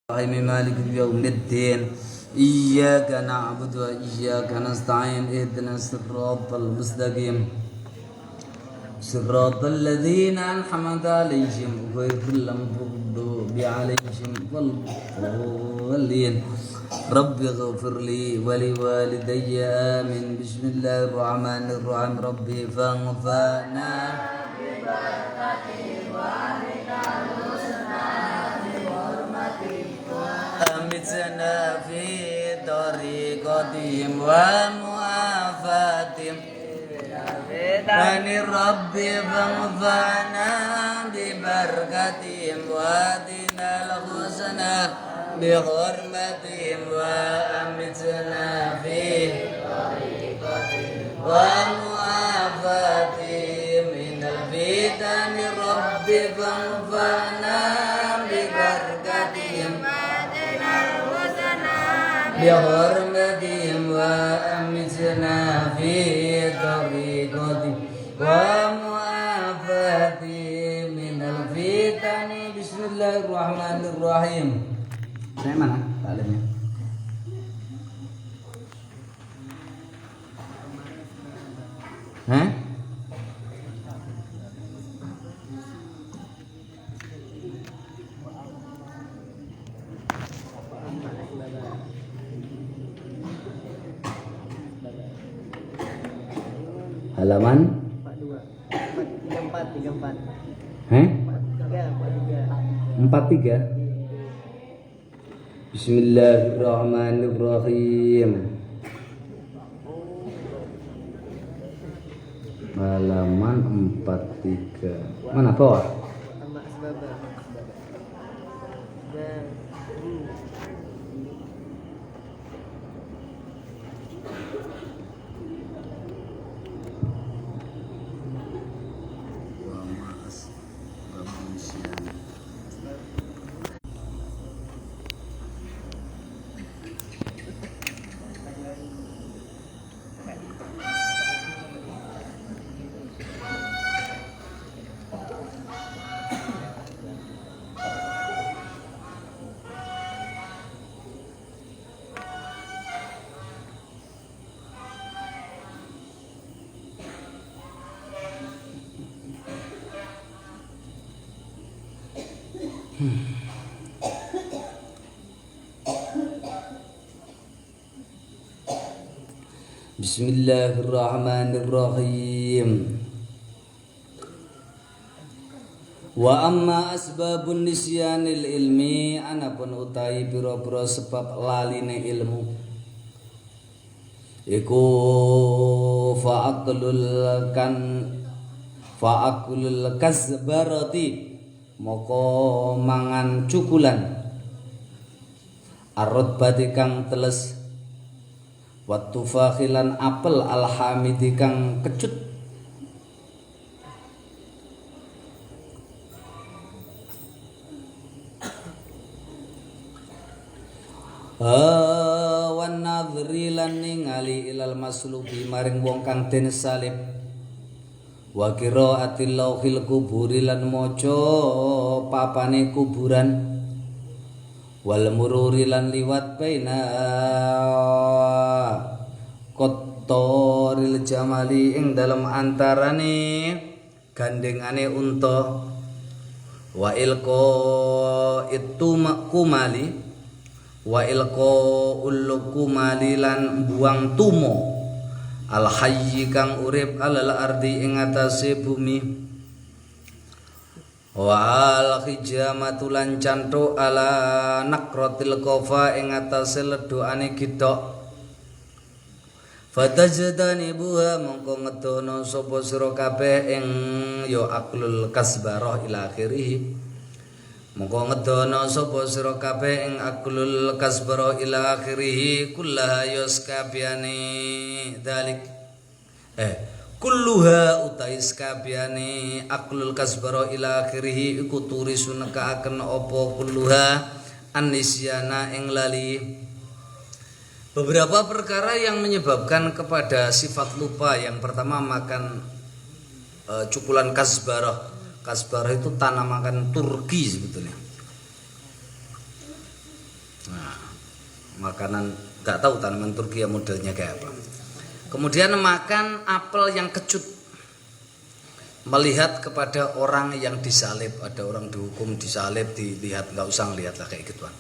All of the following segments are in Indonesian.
مالك يوم الدين إياك نعبد وإياك نستعين اهدنا الصراط المستقيم صراط الذين أنعمت عليهم غير المغضوب عليهم ولا الضالين رب اغفر لي ولوالدي آمين بسم الله الرحمن الرحيم ربي فانفعنا أمتنا في طريقتهم ومعافاتهم عن الرب فانفعنا ببركتهم وآتنا الحسنى بحرمتهم وأمتنا في طريقتهم ومعافاتهم من الفتن الرب فانفعنا ببركتهم بحرمتهم وأمتنا في طريقتهم ومعافاتهم من الفتن بسم الله الرحمن الرحيم. Saya mana taklimnya? Hah? Halaman 34. Hah? 43. 43. Bismillahirrahmanirrahim. Halaman 43. Mana bawah? Sama sebabnya. Bismillahirrahmanirrahim. Wa amma asbabun nisyanil ilmi anapun utai pira-pira sebab laline ilmu iku fa'akulul kasbarati moko mangan cukulan arrotbati kang teles wattu fakhilan apel alhamidi kang kecut wan nadhri lan ningali ilal maslubi maring wong kang den salib wa qiraatil lauhil kuburi lan maca papane kuburan wal mururi lan liwat baina qattaril jamali ing dalem antarane gandengane unta wa ilqa itu kumali wa ilqa kumali lan buang tumo al hayyi kang urip alal ardi ing atase bumi wa al hijamatu lan cantuk ala nakratil qafa ing atase ledokane githok fatajdani buha mongko ngedono sapa sira kabeh ing ya aklul kasbarah ila akhirih mongko ngedono sapa sira kabeh ing aklul kasbarah ila akhirih kullaha yuskabiyani dalik kulluha utais kabiyane aklul kasbara ila akhirih iku turisun kaaken apa kulluha anisyana ing lali. Beberapa perkara yang menyebabkan kepada sifat lupa. Yang pertama makan cukulan kasbarah. Kasbarah itu tanaman Turki sebetulnya. makanan nggak tahu tanaman Turki ya modelnya kayak apa. Kemudian makan apel yang kecut, melihat kepada orang yang disalib, ada orang dihukum disalib, dilihat, nggak usah ngelihat lah kayak gituan.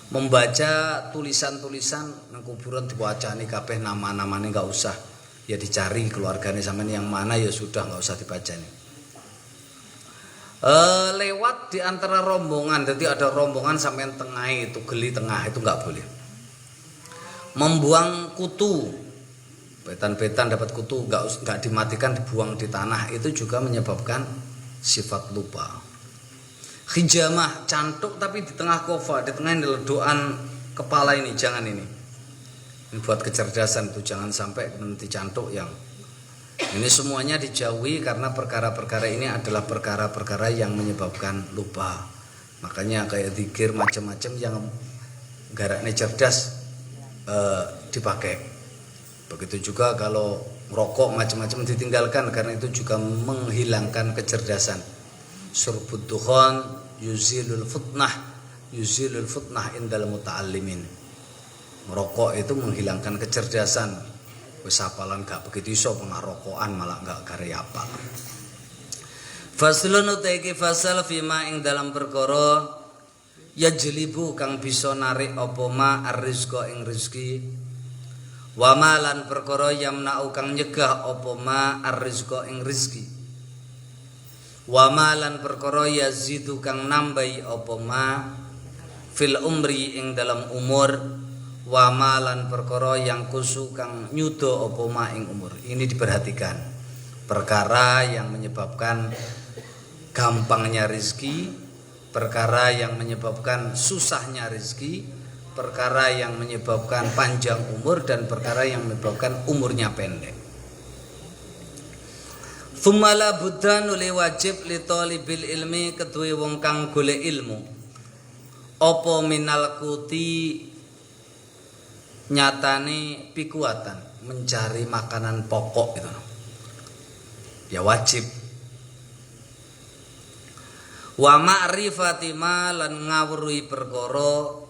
Membaca tulisan-tulisan nang kuburan diwacani kabeh nama-namanya nggak usah, ya dicari keluarganya sampean yang mana ya sudah, nggak usah dibaca nih. Lewat di antara rombongan, jadi ada rombongan sampean tengah itu geli tengah itu nggak boleh. Membuang kutu, betan-betan dapat kutu nggak dimatikan, dibuang di tanah, itu juga menyebabkan sifat lupa. Hijamah, cantuk tapi di tengah kofa, di tengah ledokan kepala ini, jangan ini buat kecerdasan itu, jangan sampai nanti cantuk yang ini semuanya dijauhi karena perkara-perkara ini adalah perkara-perkara yang menyebabkan lupa. Makanya kayak zikir macam-macam yang garaknya cerdas dipakai. Begitu juga kalau rokok macam-macam ditinggalkan karena itu juga menghilangkan kecerdasan. Surbud dukhan yuzilul futnah indal muta'allimin. Merokok itu menghilangkan kecerdasan. Wis apalan gak begitu iso pengarokokan malah gak karya apal. Faslun utaiki fasal fima ing dalam perkara yajlibu kang bisa narik apa ma arrizqa ing rezeki, wa malan perkara yamna'u kang nyegah apa ma arrizqa ing rezeki, wa malan perkara yazidu kang nambahi apa ma fil umri ing dalam umur, wa malan perkara yang kusu kang nyudo apa ma ing umur. Ini diperhatikan, perkara yang menyebabkan gampangnya rezeki, perkara yang menyebabkan susahnya rezeki, perkara yang menyebabkan panjang umur, dan perkara yang menyebabkan umurnya pendek. Tsumala buddha nuli wajib li talibil ilmi kedue wong kang golek ilmu apa minal kuti nyatane pikuatan mencari makanan pokok itu ya wajib. Wa ma'rifati ma lan ngawruhi perkara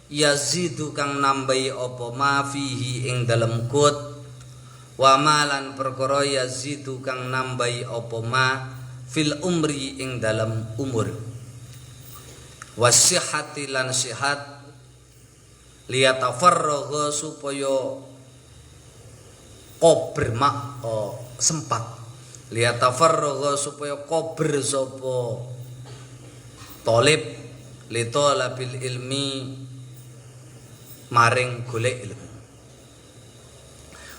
yazidu kang nambahi apa ma fihi ing dalem kut, wa ma lan perkara yazidu kang nambahi apa ma fil umri ing dalem umur, wasihhati lan sihat liyatafarragha supaya kober sempat, liyatafarragha supaya kober sapa talib li talabil ilmi maring golek ilmu.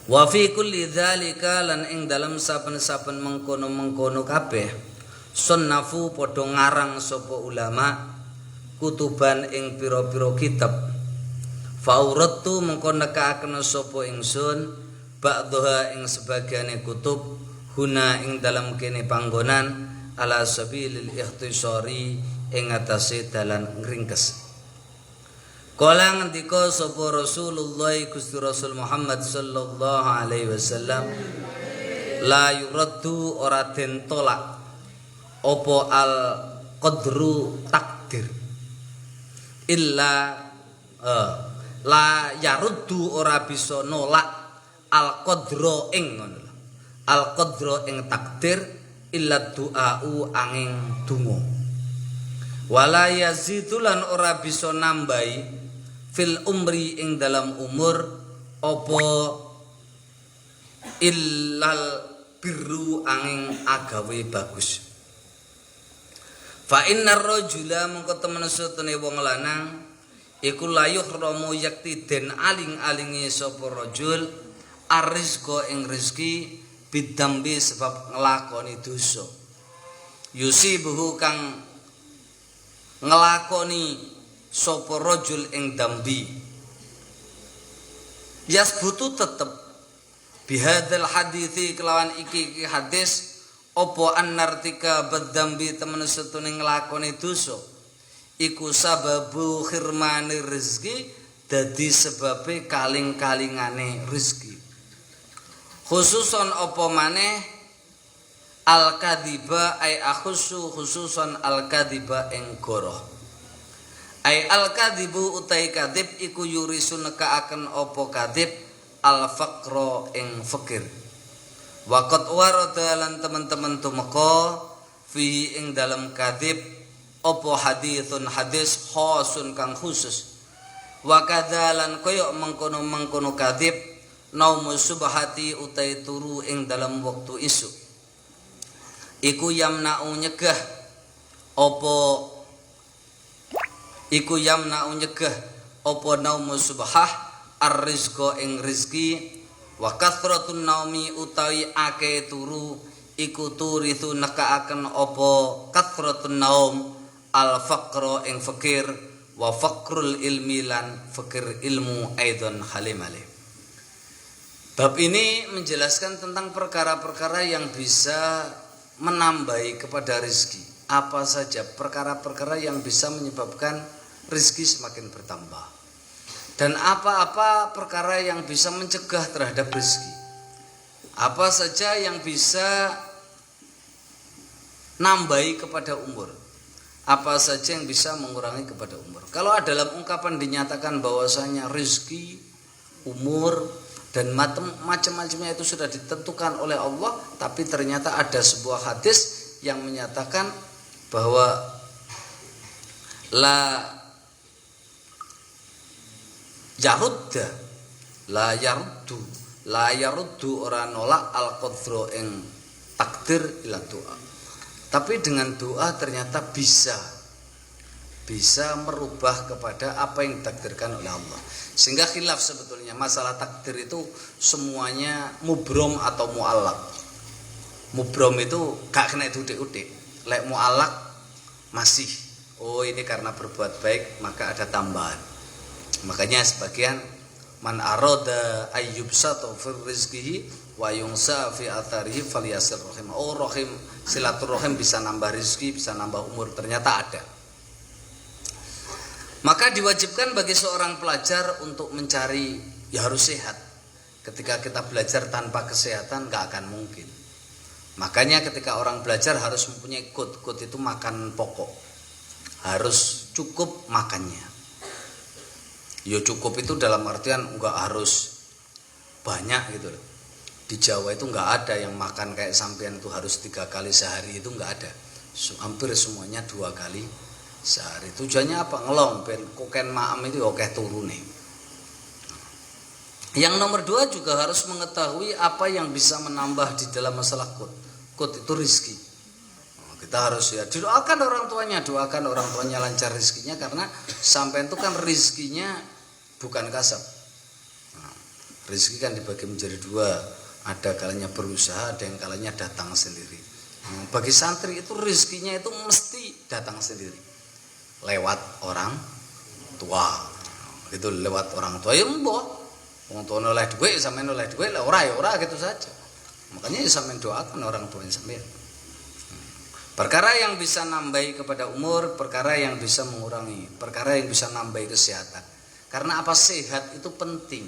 Wa fi kulli dzalika lan ing dalam saben-saben mengkono-mengkono kabeh sunnafu padha ngarang sapa ulama kutuban ing pira-pira kitab. Fauratu mengko nekaaken sapa ingsun ba'dha ing sebagiane kutub huna ing dalam kene panggonan ala sabilil ikhtisari ing atase dalan ngringkes. Kala ngendika sapa Rasulullah Gusti Rasul Muhammad sallallahu alaihi wasallam, la yuraddu ora den tolak apa al qadru takdir illa la yaruddu ora bisa nolak al qadra ing ngono lho, al qadra ing takdir illa du'au angin donga, wala yazidulan ora bisa nambahi fil umri ing dalam umur apa illal birru angin agawe bagus. Fa innar rajula mengko temen setune wong lanang iku layuh romo yakti den aling-alingi sapa rajul arizqa ing rezeki bidambi sebab ngelakoni dosa, yusibuhu kang ngelakoni sapa rajul ing dambi, yasbutu tetep bihadzal hadithi kelawan iki hadis apa annartika badzambi temen setune ngelakoni dosa iku sababu khirmani rezeki, dadi sebabe kaling-kalingane rezeki. Khususon apa maneh al-kadhiba ay akhusu khususon al-kadhiba ing goroh. Ai al kadzibu utai kadzib iku yurisun nekaaken apa kadzib al faqra ing fakir. Waqat warada lan teman-teman tumeka fi ing dalam kadzib apa haditsun hadis khusun kang khusus. Wa kadzalan koyo mengkono-mengkono kadzib naumu subhati utai turu ing dalam waktu isu. Iku yamna'u nyegah apa naumu subhah ar-rizqa ing rizki wa kathratun naumi utawi akeh turu iku turithu nekaaken apa kathratun naum al-faqra ing fakir wa faqrul ilmi lan fakir ilmu aidon halimale. Bab ini menjelaskan tentang perkara-perkara yang bisa menambahi kepada rezeki. Apa saja perkara-perkara yang bisa menyebabkan rezeki semakin bertambah. Dan apa-apa perkara yang bisa mencegah terhadap rezeki. Apa saja yang bisa nambahi kepada umur. Apa saja yang bisa mengurangi kepada umur. Kalau dalam ungkapan dinyatakan bahwasanya rezeki, umur dan macam-macamnya itu sudah ditentukan oleh Allah, tapi ternyata ada sebuah hadis yang menyatakan bahwa la yaruddu ora nolak al-qadra ing takdir ila doa. Tapi dengan doa ternyata bisa merubah kepada apa yang ditakdirkan oleh Allah. Sehingga khilaf sebetulnya masalah takdir itu semuanya mubrom atau mu'allaq. Mubrom itu gak kena udik-udik. Lek mu'allaq masih. Oh ini karena berbuat baik maka ada tambahan. Makanya sebagian man arada ayyubsata fi rizqihi wa yungsa fi atharihi falyasir rahim. Oh rahim, silaturahim bisa nambah rezeki, bisa nambah umur, ternyata ada. Maka diwajibkan bagi seorang pelajar untuk mencari, ya harus sehat. Ketika kita belajar tanpa kesehatan gak akan mungkin. Makanya ketika orang belajar harus mempunyai kut itu makan pokok. Harus cukup makannya. Ya cukup itu dalam artian enggak harus banyak gitu loh. Di Jawa itu enggak ada yang makan kayak sampean itu harus 3 kali sehari, itu enggak ada. Hampir semuanya 2 kali sehari. Tujuannya apa? Ngelong ben koken maem itu oke turune. Yang nomor 2 juga harus mengetahui apa yang bisa menambah di dalam masalah kut. Kut itu rizki. Kita harus ya doakan orang tuanya lancar rizkinya, karena sampean itu kan rizkinya bukan kasab. Rizki kan dibagi menjadi 2. Ada kalanya berusaha, ada yang kalanya datang sendiri. Bagi santri itu rizkinya itu mesti datang sendiri. Lewat orang tua. Itu lewat orang tua ya mbok. Wong tua oleh duit sampean oleh duit lah ora gitu saja. Makanya ya sampean doakan orang tua sampean. Perkara yang bisa nambahi kepada umur, perkara yang bisa mengurangi, perkara yang bisa nambahi kesehatan. Karena apa? Sehat itu penting.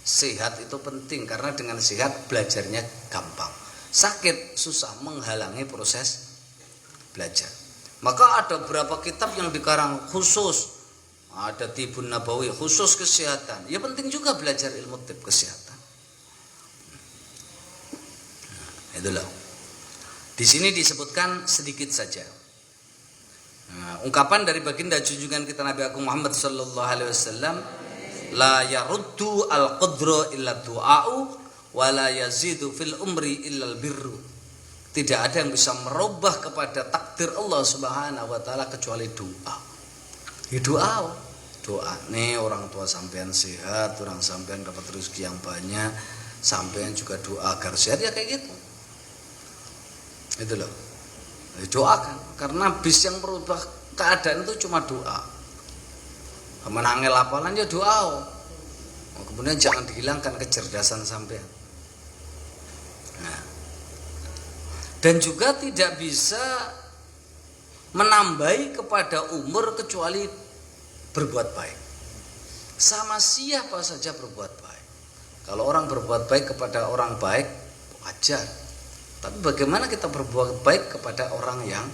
Sehat itu penting karena dengan sehat belajarnya gampang. Sakit susah menghalangi proses belajar. Maka ada beberapa kitab yang dikarang khusus. Ada Tibun Nabawi khusus kesehatan. Ya penting juga belajar ilmu tib kesehatan. Itulah. Di sini disebutkan sedikit saja. Ungkapan dari baginda junjungan kita Nabi Agung Muhammad sallallahu alaihi wasallam, la yaruddu al-qadra illa du'a'u wa la yazidu fil umri illa al-birru. Tidak ada yang bisa merubah kepada takdir Allah Subhanahu wa taala kecuali doa. Ya doa nih orang tua sampean sehat, orang sampean dapat rezeki yang banyak, sampean juga doa agar sehat, ya kayak gitu. Itu loh. Doakan, karena bis yang merubah keadaan itu cuma doa. Menangel apalan ya doa. Kemudian jangan dihilangkan kecerdasan sampean. Nah. Dan juga tidak bisa menambahi kepada umur kecuali berbuat baik. Sama siapa saja berbuat baik. Kalau orang berbuat baik kepada orang baik, wajar. Tapi bagaimana kita berbuat baik kepada orang yang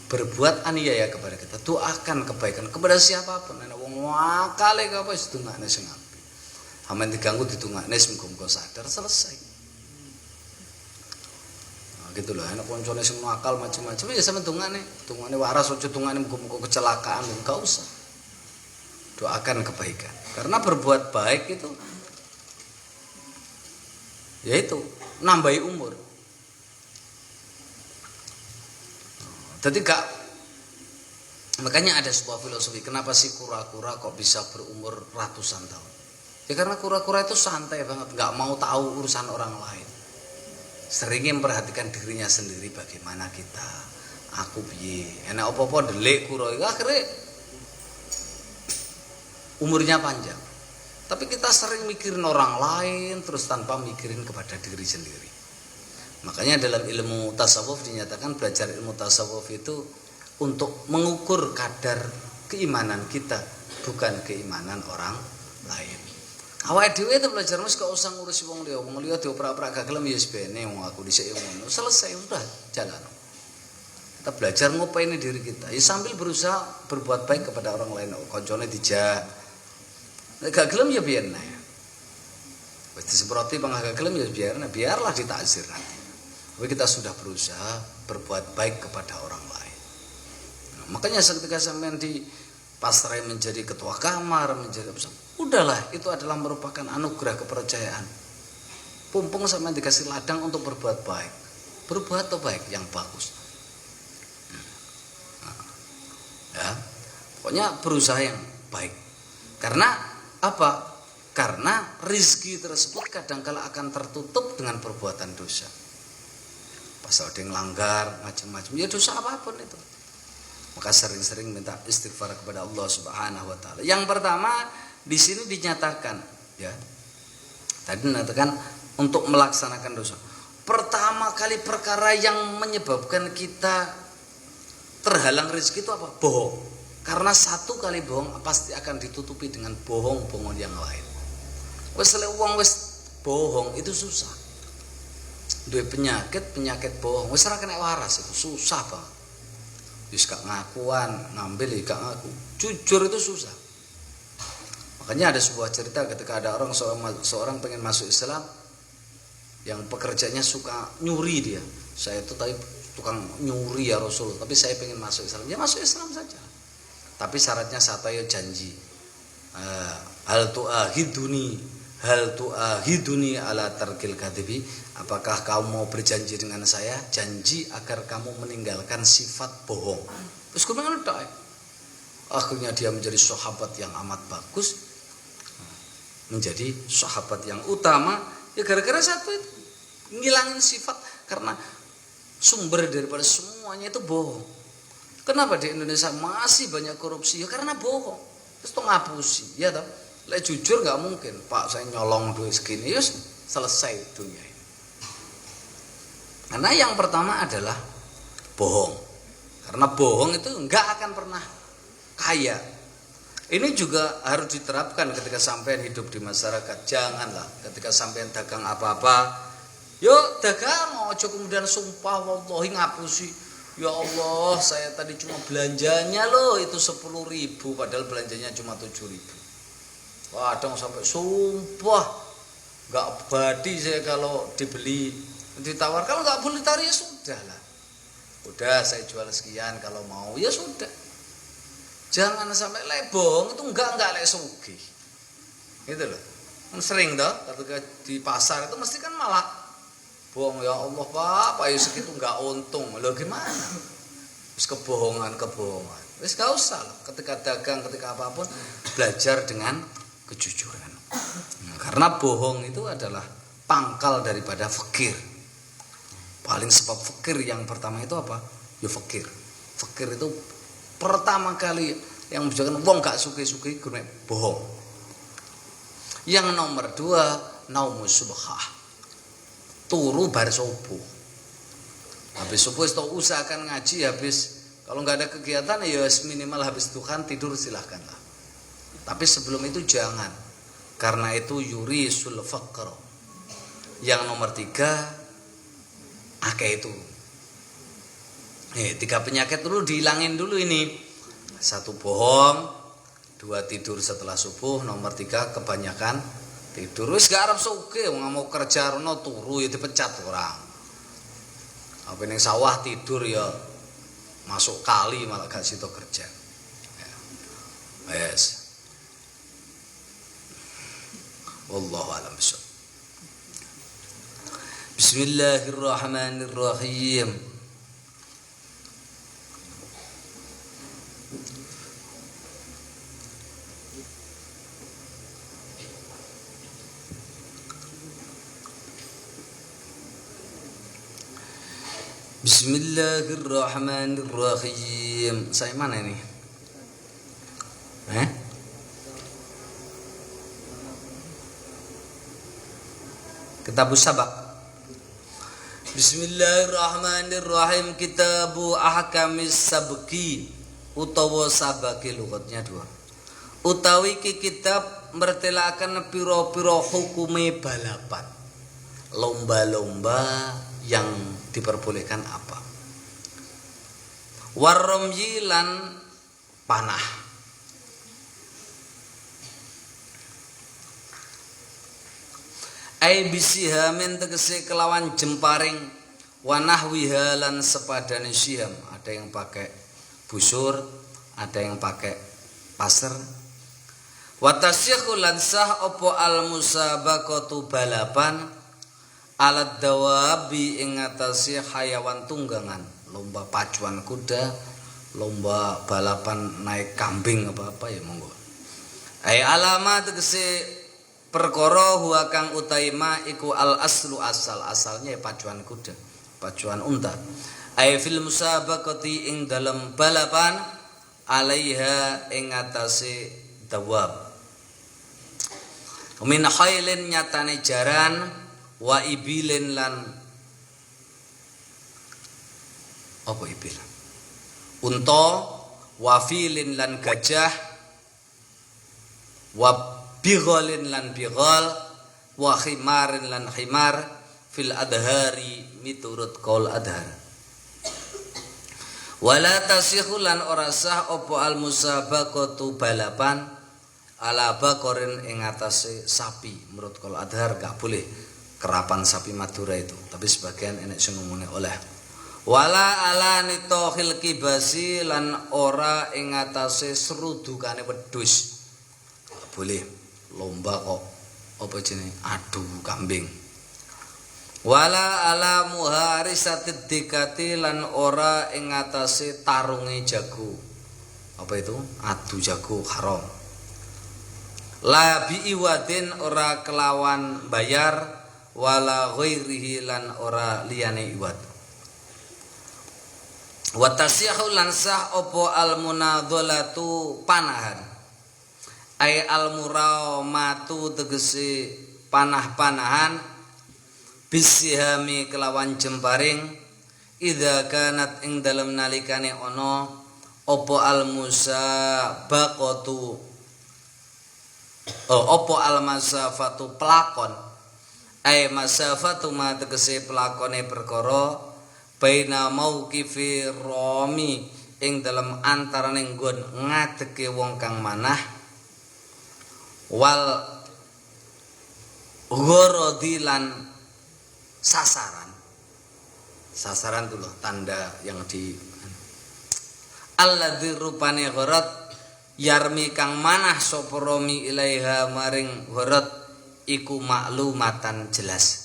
berbuat aniaya kepada kita, doakan kebaikan kepada siapapun. Nek wong akale apa wis dongakne sing apik. Amen diganggu ditungakne muga-muga sadar selesai. Nah, gitu loh, enak koncone sing nakal macam-macam ya sama dongane waras, aja dongane muga-muga kecelakaan, enggak usah. Doakan kebaikan. Karena berbuat baik itu yaitu nambahi umur. Jadi makanya ada sebuah filosofi, kenapa sih kura-kura kok bisa berumur ratusan tahun? Ya karena kura-kura itu santai banget, nggak mau tahu urusan orang lain. Seringnya memperhatikan dirinya sendiri, bagaimana kita, aku piye, enak apa-apa delik kura, akhirnya umurnya panjang. Tapi kita sering mikirin orang lain terus tanpa mikirin kepada diri sendiri. Makanya dalam ilmu tasawuf dinyatakan belajar ilmu tasawuf itu untuk mengukur kadar keimanan kita, bukan keimanan orang lain. Awake dhewe itu belajar mesti gak usah ngurusi wong liya dioprak-oprak gak gelem ya sebene wong aku dhisik ngono. Selesai udah jalan. Kita belajar ngopeni diri kita, ya sambil berusaha berbuat baik kepada orang lain. Koncone dijak. Nek gak gelem ya biyen ae. Wis disemproti bang gak gelem ya biarlah ditakzir nanti. Tapi kita sudah berusaha berbuat baik kepada orang lain. Nah, makanya ketika sampean di pasrai menjadi ketua kamar, menjadi udahlah, itu adalah merupakan anugerah kepercayaan. Pumpung sampean dikasih ladang untuk berbuat baik. Berbuat baik yang bagus. Nah, ya, pokoknya berusaha yang baik. Karena apa? Karena rizki tersebut kadangkala akan tertutup dengan perbuatan dosa. Pasal ada yang langgar macam-macam, ya dosa apapun itu. Maka sering-sering minta istighfar kepada Allah Subhanahu wa taala. Yang pertama di sini dinyatakan, ya. Tadi dinyatakan untuk melaksanakan dosa. Pertama kali perkara yang menyebabkan kita terhalang rezeki itu apa? Bohong. Karena satu kali bohong pasti akan ditutupi dengan bohong-bohongan yang lain. Wes lek wong wis bohong itu susah. Duwe penyakit bohong, wis ora kena waras itu susah banget. Wis gak ngakuan, ngambil gak ngaku. Jujur itu susah. Makanya ada sebuah cerita ketika ada seorang pengen masuk Islam yang pekerjaannya suka nyuri dia. Saya itu tadi tukang nyuri ya Rasul, tapi saya pengen masuk Islam. Ya masuk Islam saja. Tapi syaratnya saya janji. Hal tu'ahiduni ala tarkil kadhibi. Apakah kamu mau berjanji dengan saya? Janji agar kamu meninggalkan sifat bohong. Terus gue bilang udah. Akhirnya dia menjadi sahabat yang amat bagus, menjadi sahabat yang utama. Ya gara-gara satu itu, ngilangin sifat. Karena sumber daripada semuanya itu bohong. Kenapa di Indonesia masih banyak korupsi? Ya karena bohong. Terus tuh ngapusi, ya toh. Lek jujur nggak mungkin. Pak saya nyolong duit segini, yus selesai dunia ini. Karena yang pertama adalah bohong. Karena bohong itu nggak akan pernah kaya. Ini juga harus diterapkan ketika sampean hidup di masyarakat. Janganlah ketika sampean dagang apa-apa, yuk dagang, ojo kemudian sumpah wallahi ngapusi. Ya Allah, saya tadi cuma belanjanya loh itu 10.000, padahal belanjanya cuma 7.000. Wah, dong sampai sumpah nggak badi saya kalau dibeli. Ditawar, kalau nggak boleh tarik ya sudah lah. Udah saya jual sekian, kalau mau ya sudah. Jangan sampai lebong, itu enggak lek sugih. Gitu loh. Kan sering toh ketika di pasar itu mesti kan malah bohong, ya Allah Pak ya segitu enggak untung. Loh gimana? Wis kebohongan. Wis gak usah lah. Ketika dagang, ketika apapun belajar dengan kejujuran. Nah, karena bohong itu adalah pangkal daripada fakir. Paling sebab fakir yang pertama itu apa? Ya fakir. Fakir itu pertama kali yang menunjukkan wong gak sugih-sugih kena bohong. Yang nomor 2, naumus subhah. Turu bar subuh. Habis subuh itu usahakan ngaji, habis kalau nggak ada kegiatan ya minimal habis duhan tidur silahkanlah. Tapi sebelum itu jangan. Karena itu yurisul faqr. Yang nomor 3, akeh itu. Tiga penyakit dulu dihilangin dulu ini. 1 bohong, 2 tidur setelah subuh, nomor 3 kebanyakan tidur. Wis gak arep sugih wong mau kerja rono turu ya dipecat orang. Apa ning sawah tidur ya masuk kali malah gak sito kerja. Yes. Wallahu a'lam bishawab. Bismillahirrahmanirrahim. Bismillahirrahmanirrahim. Saya mana ini? Kitabus Sabak. Bismillahirrahmanirrahim. Kitabu Ahkamis Sabki utawa sabaki lugatnya 2. Utawi ki kitab mertelakan piro-piro hukume balapan. Lomba-lomba yang diperbolehkan apa? Warramyi lan panah. Ai bisihamin tegese kelawan jemparing, wanahwiha lan sepadane siham. Ada yang pakai busur, ada yang pakai pasir. Watasyihu lan sah opo al musabaqatu balapan alat dawabi ing atase hayawan tunggangan, lomba pacuan kuda, lomba balapan naik kambing apa ya monggo. Ai alama tegese perkara huwa kang utaima iku al aslu asalnya pacuan kuda, pacuan unta. Ai fil musabaqati ing dalam balapan alaiha ing atase dawab. Min khailin nyatane jaran wa ibilin lan apa ibil? Unta, wa filin lan gajah, wa bighalin lan bighal, wa khimarin lan khimar fil adhari miturut qaul adhar. Wala tasihhu lan ora sah apa al musabaqatu balapan ala bakorin ing atase sapi. Menurut qaul adhar gak boleh kerapan sapi Madura itu, tapi sebagian enek sing ngomongnya oleh. Wala ala nitohil kibasi lan ora ing atase serudukane wedhus. Boleh lomba kok apa jenenge adu kambing. Wala ala muharisatid dikati lan ora ing atase tarunge jago. Apa itu? Adu jago haram. La bi iwadin ora kelawan bayar, wala ghairihi lan ora liyane iwad. Wa tasyihu lan sah opo al munadhalatu panahan. Ai al muramatu tegese panah-panahan bisihami kelawan jemparing idza kanat ing dalem nalikane ana opo al musabaqatu opo al masafatu pelakon. Ai masafatu ma tegese pelakone perkara baina mauqifi rami ing dalam antaraning nggon ngadege wong kang manah wal gharadi lan sasaran tuh loh tanda yang di alladzi rupane gharad yarmi kang manah sapa rami ilaiha maring gharad iku maklumatan jelas.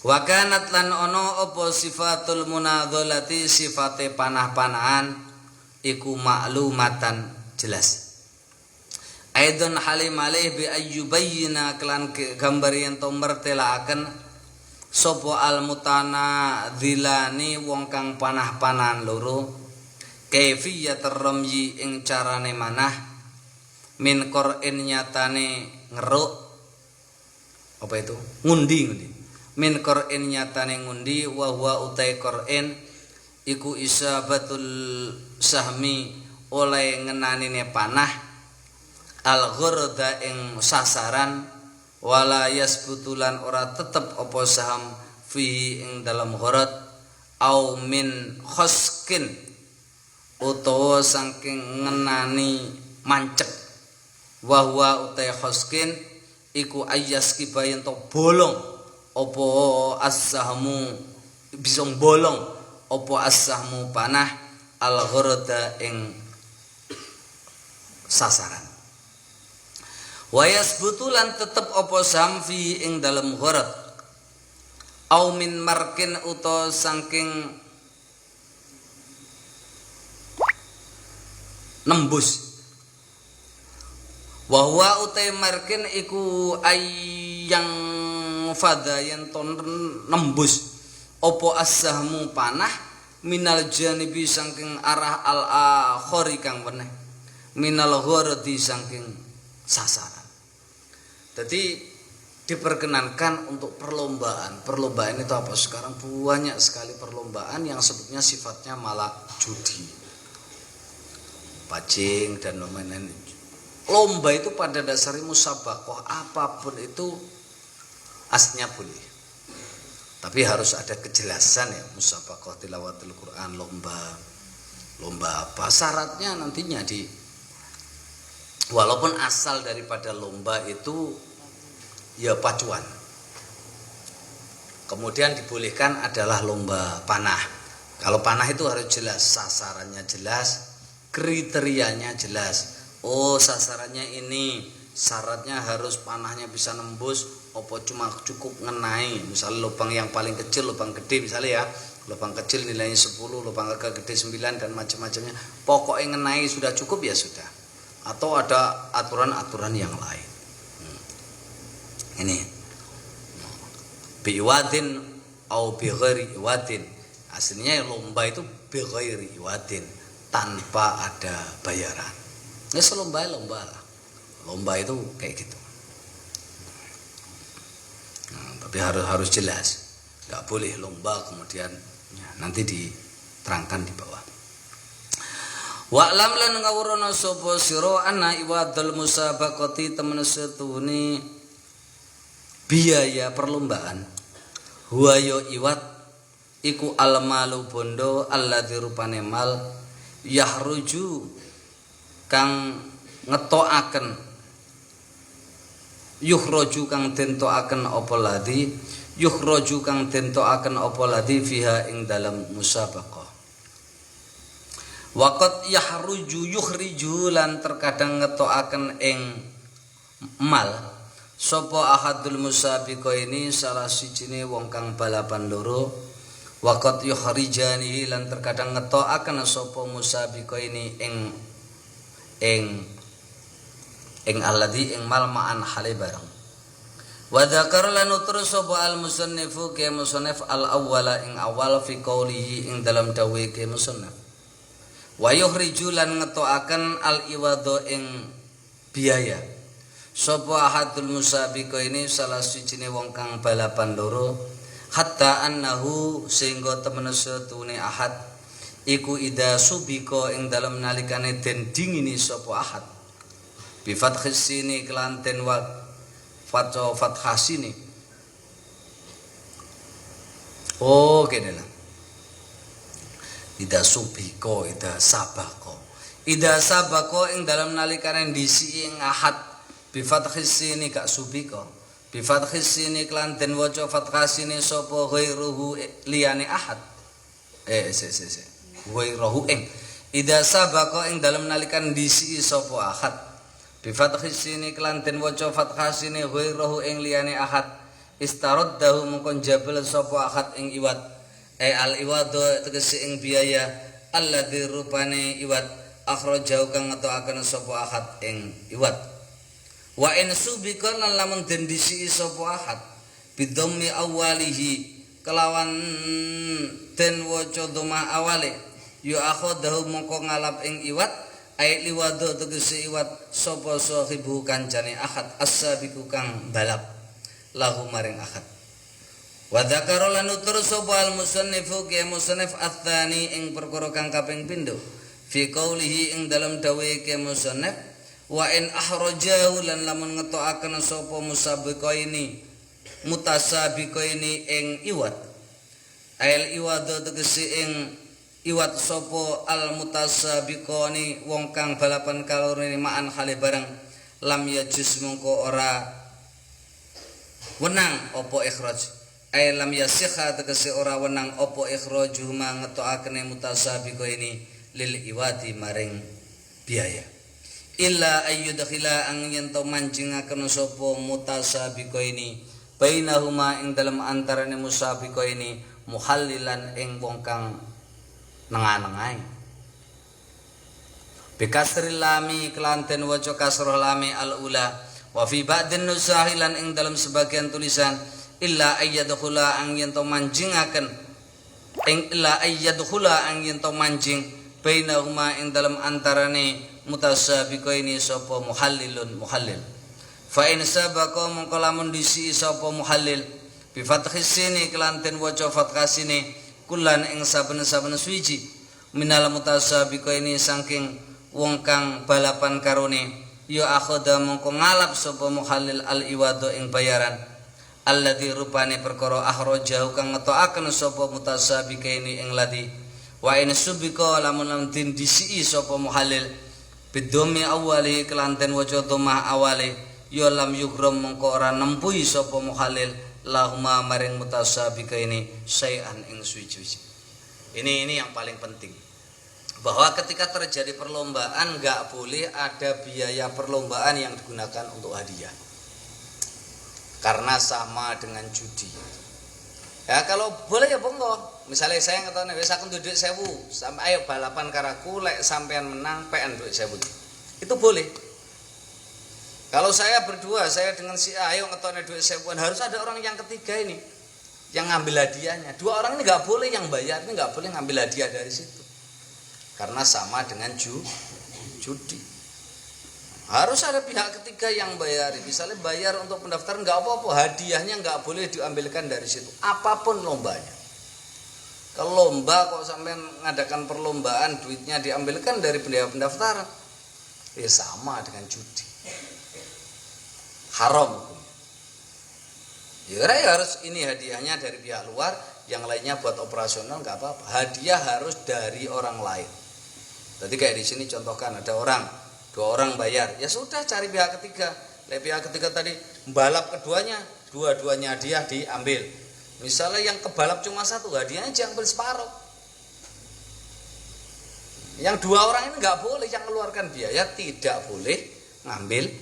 Wa kanat lan ono apa sifatul munadhalati sifate panah-panahan iku maklumatan jelas. Aidon halim alaih bi ayyubayyina kelan gambar yen to mertelaaken sapa al mutana dzilani wong kang panah-panahan loro kaifiyat ramyi ing carane manah min qur'in nyatane ngeruk apa itu ngundi min qur'in nyatane ngundi wa huwa utai qur'in iku isabatul sahmi oleh ngenanine panah al ghurda ing sasaran wala yasbutulan ora tetep apa saham fi ing dalam ghurad au min khoskin utawa saking ngenani mancek wa huwa utai khoskin iku ayas kibayen to bolong apa as-sahmu bisa bolong apa as-sahmu panah al-ghurada ing sasaran wa yasbutu lan tetep apa samfi ing dalem gharat au min markin uta saking nembus wa huwa utai markin iku ayang fadha yen ton nembus apa as-sahmu panah minal janibi saking arah al-akhari kang weneh minal ghuradi saking sasaran. Jadi diperkenankan untuk perlombaan. Perlombaan itu apa? Sekarang banyak sekali perlombaan yang sebetulnya sifatnya malah judi, pacing dan lain-lain. Lomba itu pada dasarnya musabaqah, apapun itu aslinya boleh. Tapi harus ada kejelasan ya, musabaqah tilawatul Quran, lomba apa syaratnya nantinya walaupun asal daripada lomba itu ya pacuan. Kemudian dibolehkan adalah lomba panah. Kalau panah itu harus jelas, sasarannya jelas, kriterianya jelas. Oh, sasarannya ini, syaratnya harus panahnya bisa nembus, apa cuma cukup ngenai. Misalnya lubang yang paling kecil, lubang gede misalnya ya. Lubang kecil nilainya 10, lubang agak gede 9 dan macam-macamnya. Pokoknya ngenai sudah cukup ya sudah. Atau ada aturan-aturan yang lain. Ini biwadin au bighairi iwadin. Aslinya lomba itu bighairi iwadin, tanpa ada bayaran. Ya lomba lah. Lomba itu kayak gitu. Nah, tapi harus jelas. Enggak boleh lomba kemudian ya, nanti diterangkan di bawah. Wa'lam lan ngawurana sapa sira ana iwadul musabaqati temen setune biaya perlombaan. Huwa ya iwad iku almalu bondo alladzi rupane mal yahruju kang ngetokaken yukhraju kang dentokaken apa ladzi yukhraju kang dentokaken apa ladzi fiha ing dalam musabaqah. Waqat yahruju yukhriju lan terkadang ngetokaken ing mal sapa ahadul musabiqo ini salah sijine wong kang balapan loro. Waqat yukhrijani lan terkadang ngetokaken sapa musabiqo ini ing alladzi ing mal ma'an hale bareng. Wa dzakara lan utrus sapa al musannifu ke musannif al awwala ing awal fi qoulihi ing dalam dawuh ke musannif. Wa yukhriju lan ngetokaken al iwadho ing biaya. Sapa ahadul musabiqo ini salah sijine wong kang balapan loro hatta annahu sehingga temen setune ahad iku ida subiko ing dalam nalikane den dingini sapa ahad bi fathis sini kelanten wa fathasini. Oh kene lah. Ida subiko ida sabako ing dalam nalikane disi ing ahad bi fathis sini gak subiko bi fathis sini kelanten waca fathasini sapa ghairuhu liyane ahad ghairuhu ing ida sabako ing dalam nalikan disi sapa ahad bi fathis sini kelanten waca fathasini ghairuhu ing liyane ahad istaraddahu mungkon jabal sapa ahad ing iwad al iwadu tegese ing biaya alladzi rupane iwad akhrajau kang ngetokaken sapa ahad ing iwad. Wa in subika lan lamun den disi sapa ahad bidhammi awalihi kelawan den waca dhamma awale yu akhadahu mongko ngalap ing iwad ai liwadu tegese iwad sapa sahibu kancane ahad as-sabiqu kang balap lahu maring ahad. Wa dzakara lan utur sapa al musannifu ke musannif ats-tsani ing perkara kang kaping pindho fi qoulihi ing dalam dawuhe ke musannif wa in ahrajahu lan lamun ngetokaken sapa musabiqa ini mutasabiqa ini ing iwad Ail iwado tegese ing iwat sapa al mutasabiqani wong kang balapan kalorone ma'an hale bareng lam yajus mongko ora wenang apa ikhraj ay lam yasikha tegese ora wenang apa ikhrajuhuma ngetokakene mutasabiqa ini lil iwati maring biaya illa ayyudkhila ang yen to manjingaken sapa mutasabiqa ini bainahuma ing dalem antarane musabiqa ini muhallilan ing wong kang nenga-nengae bikasril lami kelanten waca kasrah lami al ula wa fi ba'din nusahilan ing dalam sebagian tulisan illa ayyadkhula ang yen to manjingaken ing illa ayyadkhula ang yen to manjing bainahuma ing dalam antarane mutasabiqaini sapa muhallilun muhallil fa in sabaqa mongko lamun disi sapa muhallil bi fathis sini kelanten waca fathah sini kulan ing saben-saben suwiji minal mutasabiqaini saking wong kang balapan karone ya akhoda mongko ngalap sapa muhallil al iwado ing bayaran alladzi rupane perkara akhrajahu kang ngetokaken sapa mutasabiqaini ing ladi wa in subika lamun tin disi sapa muhallil bidomi awali kelanten waca dhammah awali ya lam yukram mongko ora nempuhi sapa muhallil lahuma maring mutasabiqaini syai'an ing suci-suci. Ini yang paling penting. Bahwa ketika terjadi perlombaan enggak boleh ada biaya perlombaan yang digunakan untuk hadiah. Karena sama dengan judi. Ya kalau boleh ya monggo. Misalnya saya ngetone wis aku duit 1000, sampai ayo balapan karaku lek sampean menang PN duit 1000. Itu boleh. Kalau saya berdua, saya dengan si A, ayo ngetone duit 1000-an, harus ada orang yang ketiga ini yang ngambil hadiahnya. Dua orang ini nggak boleh yang bayar, ini nggak boleh ngambil hadiah dari situ. Karena sama dengan judi. Harus ada pihak ketiga yang bayar. Misalnya bayar untuk pendaftaran nggak apa-apa, hadiahnya nggak boleh diambilkan dari situ. Apapun lombanya. Kalau lomba kok sampai mengadakan perlombaan duitnya diambilkan dari biaya pendaftaran, ya sama dengan judi. Haram hukumnya. Ya harus ini hadiahnya dari pihak luar, yang lainnya buat operasional nggak apa-apa. Hadiah harus dari orang lain. Jadi kayak di sini contohkan ada dua orang bayar, ya sudah cari pihak ketiga. Pihak ketiga tadi balap keduanya, dua-duanya hadiah diambil. Misalnya yang kebalap cuma satu, hadiahnya diambil separuh. Yang dua orang ini nggak boleh yang mengeluarkan biaya, tidak boleh ngambil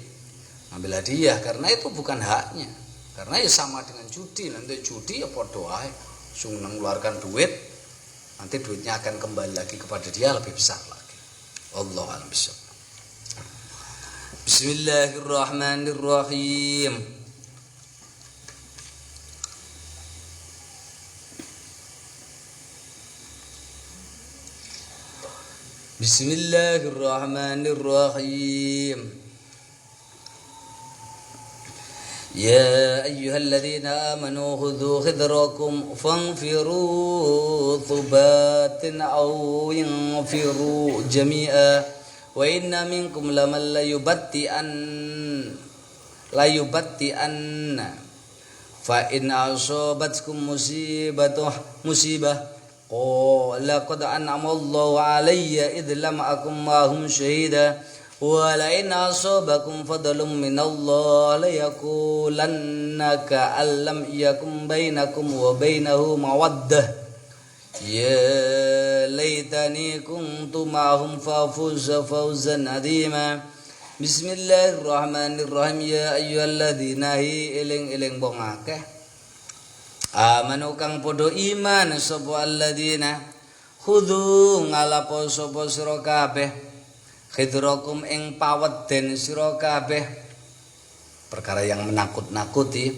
hadiah karena itu bukan haknya. Karena ya sama dengan judi, nanti judi ya podo ae. Sung mengeluarkan duit, nanti duitnya akan kembali lagi kepada dia lebih besar lagi. Wallahu a'lam bishawab. Bismillahirrahmanirrahim. Bismillahirrahmanirrahim. يا أيها الذين آمنوا خذوا خذركم فانفروا ثبات أو انفروا جميعا وإن منكم لمن ليبطئن فإن أصابتكم مصيبة قال لقد أنعم الله علي إذ لم أكن معهم شهيدا ولئن أصابكم فضل من الله ليقولن كأن لم يكن بينكم وبينه مودة يا ليتني كنت معهم فأفوز فوزا عظيما بسم الله الرحمن الرحيم يا أيها الذين إلين bongakeh amanu kang podo iman sapa alladzina khudhu ngalapo sapa sira kabeh khidrakum ing paweden sira kabeh perkara yang menakut-nakuti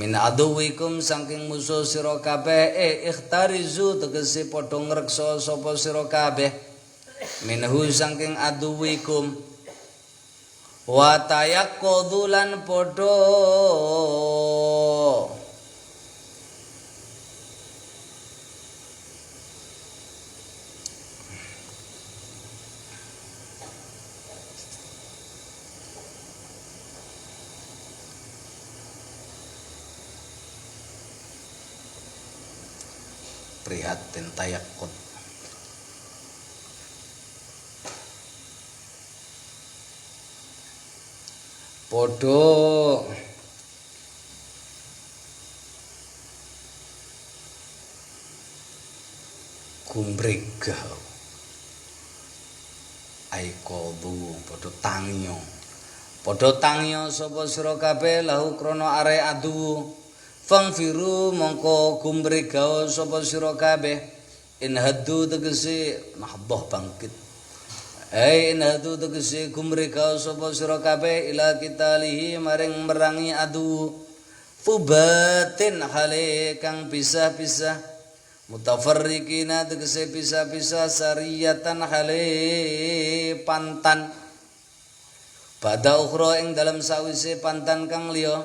min aduwikum saking musuh sira kabeh ikhtarizu tegese padha ngreksa sapa sira kabeh minhu saking aduwikum wa tayaqqudhu lan padha prihatin tayakut. Podo gumregah aikodu podo tangyo sapa sira kabeh lahu krana are adu fangfiru mongko gumregah sapa sira kabeh in haddu tegese nahdhah bangkit in haddu tegese gumregah sapa sira kabeh ila kitalihi maring merangi adu fubatin hale kang pisah-pisah mutafarriqina tegese pisah-pisah sariyatan hale pantan pada ukhra ing dalam sawise pantan kang liya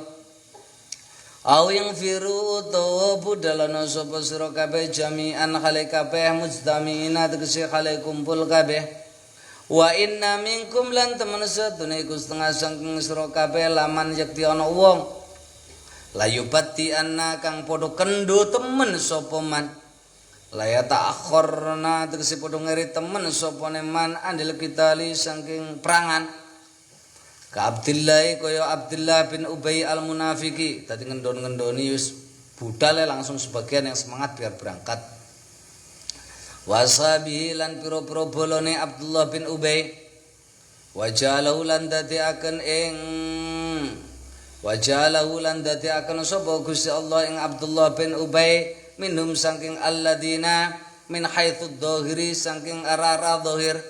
au yang firu utawa budalana sapa sira kabeh jami'an hale kabeh mujtami'ina tegese hale kumpul kabeh wa inna minkum lan temen satune iku setengah saking sira kabeh laman yakti ana wong layubati anna kang padha kendho temen sapa man laya ta'akhorna tegese padha ngeri temen sapa man andil kitali saking perangan ka Abdillah kaya Abdullah bin Ubay al-Munafiqi tadi ngendon-ngendoni wis budale langsung sebagian yang semangat biar berangkat wasabihi lan pira-pira bolone Abdullah bin Ubay wajalahu lan dadiaken sapa Gusti Allah ing Abdullah bin Ubay minhum saking alladina min haitsu dhahiri saking arara dhahir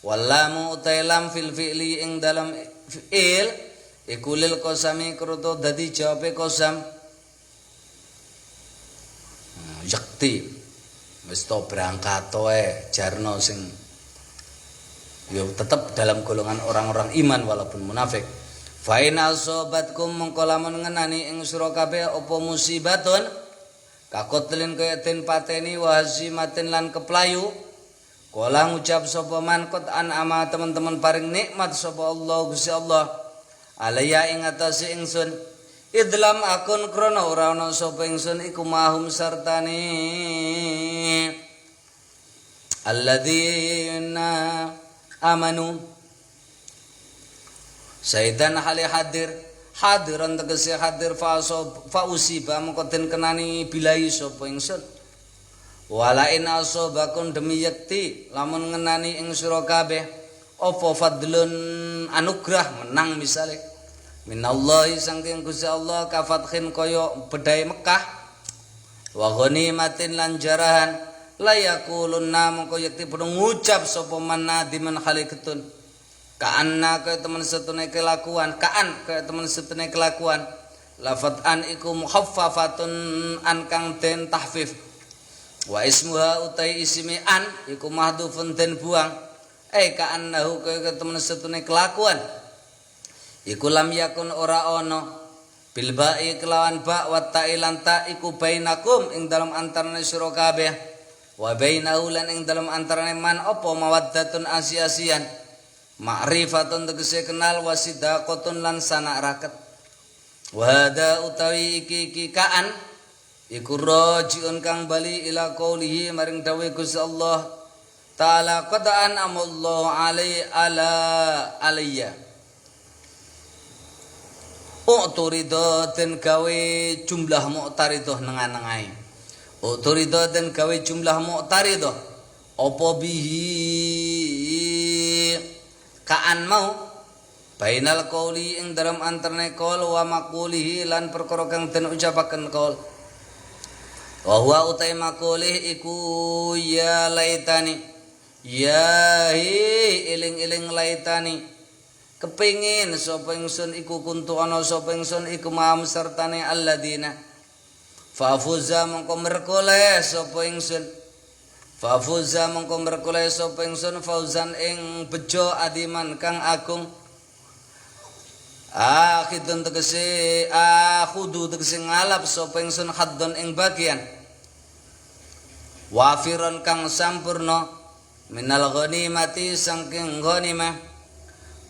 wallamu utailam fil fi'li ing dalam fi'il iku lil qasami kruto dadi jawabe qasam yakti wis to berangkat toe jarno sing yo tetep dalam golongan orang-orang iman walaupun munafik fa in asobatkum mongko lamun ngenani ing sira kabeh apa musibatun kakotlin kaya den pateni wahazimatin lan keplayu kala ngucap sapa man qad an'ama teman-teman paring nikmat sapa Allah Gusti Allah alaya ing atase ingsun idlam akun krana ora ana sapa ingsun iku mahum sartane alladzina amanu saidan hali hadiran tegese hadir fa usiba mengko den kenani bilai sapa ingsun wala in asabakun demi yakti lamun ngenani ing sira kabeh apa fadlun anugrah menang misale minallahi saking Gusti Allah ka fathin kaya bedai Mekah wa ghanimatin lan jarahan la yaqulunna mengko yakti padha ngucap sapa manadiman haliketun ka'anna kaya temen setune kelakuan lafat an iku mukhaffafatun an kang den tahfif wa ismuha utai ismi an iku mahdhufun den buang ka'annahu kaya temen setune kelakuan iku lam yakun ora ana bil ba'i kelawan ba wa ta'ilan ta iku bainakum ing dalam antarane sira kabeh wa bainahu lan ing dalam antarane man apa mawaddatun asiasian ma'rifatun tegese kenal wasidaqatun lan sanak raket wahada utawi iki kaan iku rajiun kang bali ila qaulihi maring dawuh Gusti Allah taala qad an'amallahu alayya uturido den gawe jumlah mu'taridah nengan-nengai uturido den gawe jumlah mu'taridah apa bihi kaan mau bainal qauli ing dalam anterne qaul wa maqulihi lan perkara kang den ucapaken qaul wa huwa utai maqulih iku ya laitani ya iling-iling laitani kepingin sapa ingsun iku kuntu ana sapa ingsun iku maham sertane alladzina fafuza mongko merkoleh sapa ingsun fafuza mongko merkoleh sapa ingsun fauzan ing bejo adiman kang agung akhidun tegese akhudu tegese ngalap sapa ingsun haddon ing bagian wafiron kang sampurna minal ghanimati saking ghanimah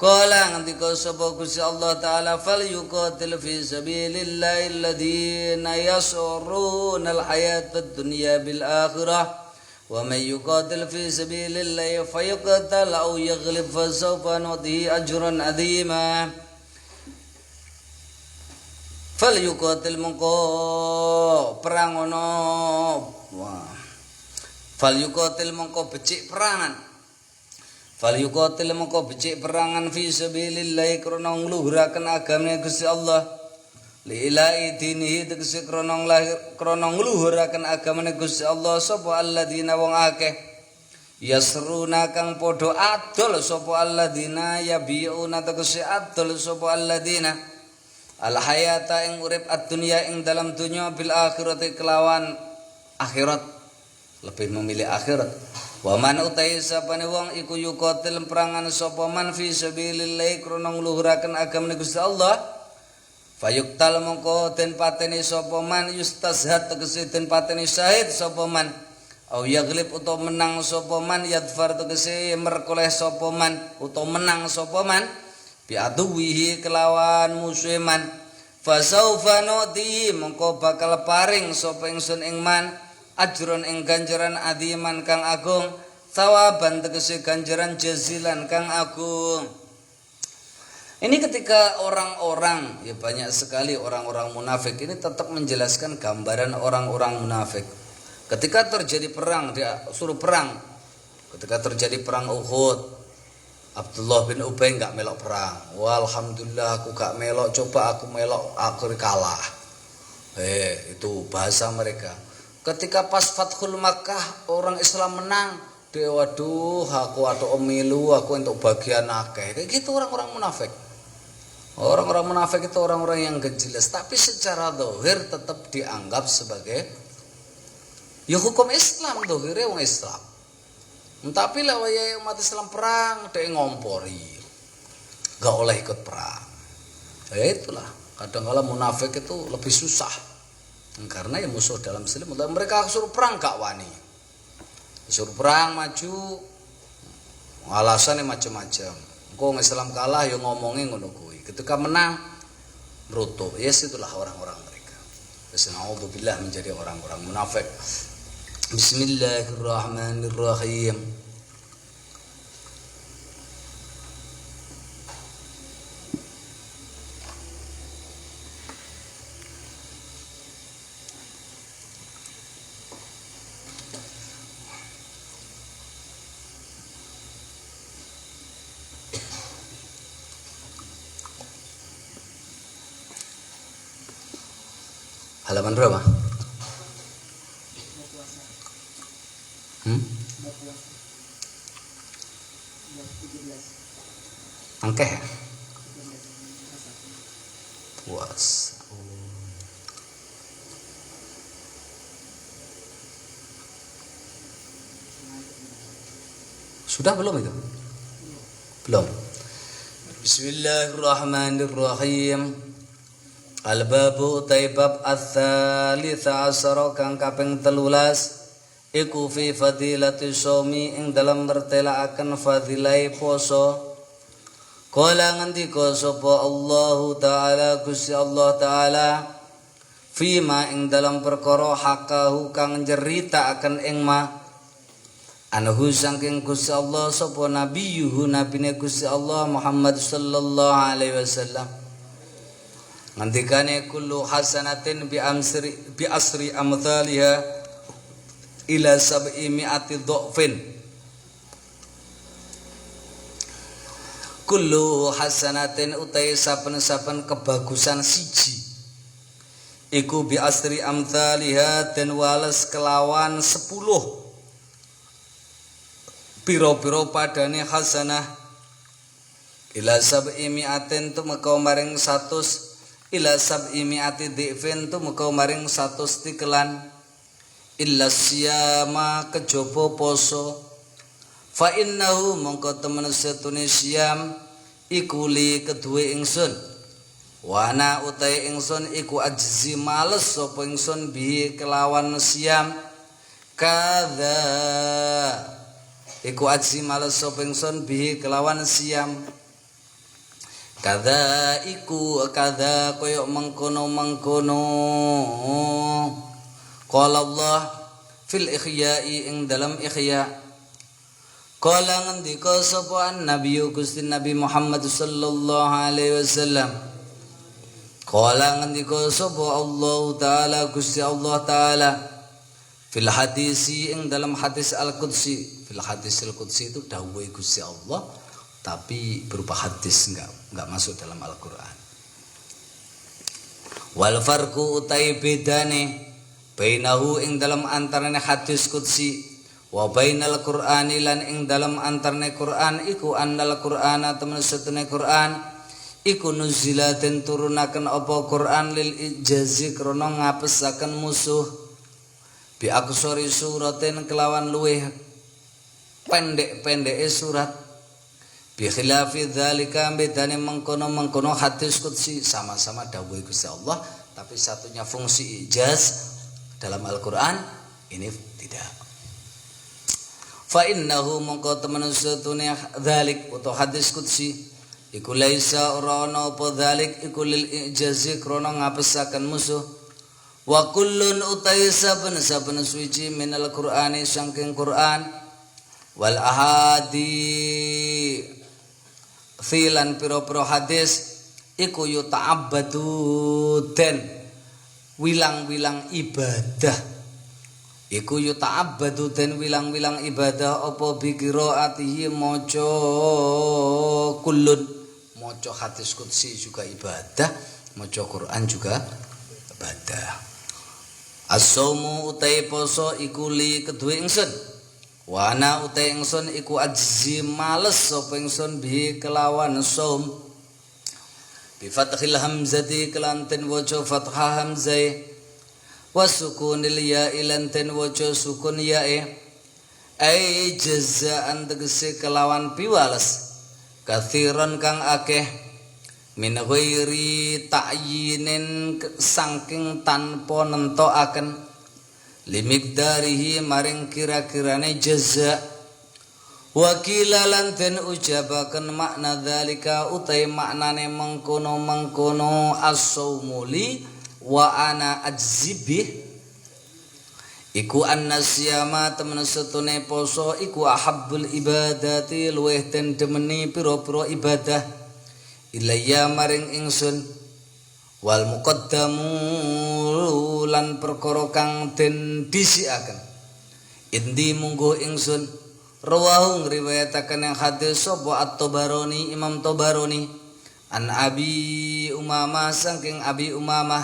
Qala ngendika sapa Gusti Allah taala fal yuqatil fi sabilillahi alladziina yasurruna al-hayatad dunya bil akhirah wa may yuqatil fi sabilillahi fayuqtal aw yaghlib fa sawfa nu'tihi ajran 'azima. Fal yuqatil mongko perang ono fal yuqatil mongko becik perangan fal yuqatil mongko becik perangan fi sabilillah krana ngluhuraken agame Gusti Allah li ilahi dinihi tegese krana ngluhuraken agame Gusti Allah sapa alladzina wong akeh yasruna kang padha adol sapa alladzina yabiuna tegese adol sapa alladzina al hayata ing urip ad-dunya ing dalam dunya bil akhirati kelawan akhirat lebih memilih akhirat. Wa man utai sapane wong iku yuqatil perangan sapa man fi sabilillah krana ngluhuraken agama Gusti Allah fayuqtal mongko den pateni sapa man yustazhad tegese den pateni syahid sapa man au yaghlib utawa menang sapa man yadfar tegese merkoleh sapa man utawa menang sapa man bi aduwihi kelawan musuhe man fasaufa nu'ti mongko bakal paring sapa ingsun ing man ajron ing ganjaran adiman kang agung sawaban tegese ganjaran jazilan kang agung. Ini ketika orang-orang ya banyak sekali orang-orang munafik ini tetap menjelaskan gambaran orang-orang munafik. Ketika terjadi perang dia suruh perang. Ketika terjadi perang Uhud Abdullah bin Ubay enggak melok perang. Walhamdulillah aku gak melok, coba aku melok aku kalah. Itu bahasa mereka. Ketika pas Fathul Makkah orang Islam menang, dia waduh aku atau omilu aku untuk bagian akeh. Kayak gitu orang-orang munafik. Orang-orang munafik itu orang-orang yang gak jelas, tapi secara zahir tetap dianggap sebagai ya hukum Islam, zahirnya orang Islam. Tapi lah waya umat Islam perang, dia ngompori. Gak oleh ikut perang. Ya itulah, kadang-kala munafik itu lebih susah. Karena ya musuh dalam Islam, mereka suruh perang gak wani, suruh perang maju, alasannya macam-macam. Kok Islam kalah ya ngomongin ngono kuwi. Ketika menang merutuk. Yes itulah orang-orang mereka. Naudzubillah menjadi orang-orang munafik. Bismillahirrahmanirrahim. Halaman berapa? Angkeh ya? Puas. Sudah belum itu? Belum. Bismillahirrahmanirrahim. Al-babu taibab ats-tsalits asyara kang kaping 13 iku fi fadilati shaumi ing dalam mertelaaken fadilai poso. Kala ngendika sapa Allah taala Gusti Allah taala fima ing dalam perkara hakahu kang nyeritakaken ing ma anhu saking Gusti Allah sapa nabiyuhu nabine Gusti Allah Muhammad sallallahu alaihi wasallam. Ngendikane kullu hasanatin bi asri amthaliha ila 700 dhafin. Kullu hasanatin utai saben-saben kebagusan siji iku bi asri amthaliha den wales kelawan 10 piro-piro padane hasanah ila 700 tumeka maring 100 ila 700 dhifin tumeka maring 100 tikelan illa siyama kejaba poso fa innahu mongko temen setune siyam iku li keduwe ingsun wana utai ingsun iku ajzi males sapa ingsun bi kelawan siyam kadza iku ajzi males sapa ingsun bi kelawan siyam Kada iku kada koyok mengkono qala Allah fil ikhya'i ing dalam ikhya qala ngendika sapa Nabi Gusti Nabi Muhammad sallallahu alaihi wasallam qala ngendika sapa Allah taala Gusti Allah taala fil hadisi ing dalam hadis al-qudsi. Fil hadis al-qudsi itu dawuh Gusti Allah tapi berupa hadis, enggak masuk dalam Al-Qur'an. Wal farqu utai bedane bainahu ing dalam antarane hadis qudsi wa bainal Qur'ani lan ing dalam antarane Qur'an iku annal Qur'ana temen setune Qur'an iku nuzila den turunaken apa Qur'an lil ijazi krana ngapesaken musuh bi aksori suratin kelawan luweh pendek-pendeke surat bi khilafi dzalika bedane mengkono hadis qudsi sama-sama dawuh Gusti Allah tapi satunya fungsi ijaz dalam Al-Qur'an ini tidak. Fa innahu mongko temen satune dzalik utawa hadis qudsi iku laisa urana apa dzalik iku lil ijazi krana ngapesaken musuh wa kullun utai saben suci minal Qur'ani saking Qur'an wal ahadi filan piro-piro hadis iku yuta'abbadu den wilang-wilang ibadah iku yuta'abbadu den wilang-wilang ibadah apa bi qiraatihi maca kullun maca hadis qudsi juga ibadah maca Quran juga ibadah. As-saumu utai poso iku li kedue ingsun wa ana utai ingsun iku ajzi males sapa ingsun bi kelawan saum bi fathil hamzati kelanten waca fathah hamzah wa sukunil ya ilanten waca sukun yae ai jazaan tegese kelawan piwales kathiran kang akeh min ghairi ta'yinin saking tanpa nentokaken limikdarihi maring kira-kirane jaza wakila lan den ujabaken makna dzalika utai maknane mengkono as-saumuli wa ana ajzibih iku annasyama temen setune poso iku ahabbul ibadati luweh den demeni pira-pira ibadah ilayya maring ingsun wal muqaddamu lan perkara kang den dhisikaken indi munggo ingsun rawahu ngriwayataken yang hadis sapa at-Tabarani Imam Tabarani an Abi Umamah saking Abi Umamah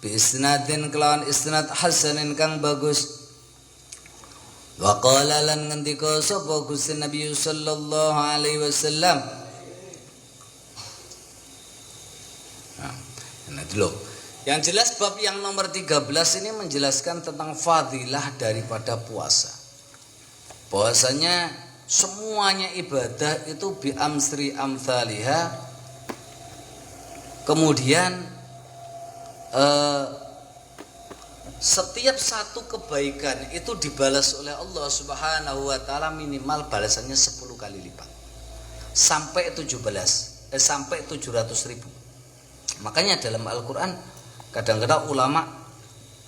bi isnadin kelawan isnad hasanin kang bagus wa qala lan ngendika sapa Gusti Nabi sallallahu alaihi wasallam. Nah dulu. Yang jelas bab yang nomor 13 ini menjelaskan tentang fadilah daripada puasa. Bahwasanya semuanya ibadah itu bi amsri amthaliha. Kemudian setiap satu kebaikan itu dibalas oleh Allah Subhanahu wa taala minimal balasannya 10 kali lipat. Sampai 700.000. Makanya dalam Al-Qur'an kadang-kadang ulama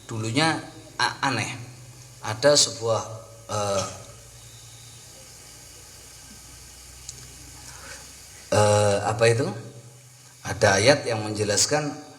dulunya aneh. Ada sebuah apa itu? Ada ayat yang menjelaskan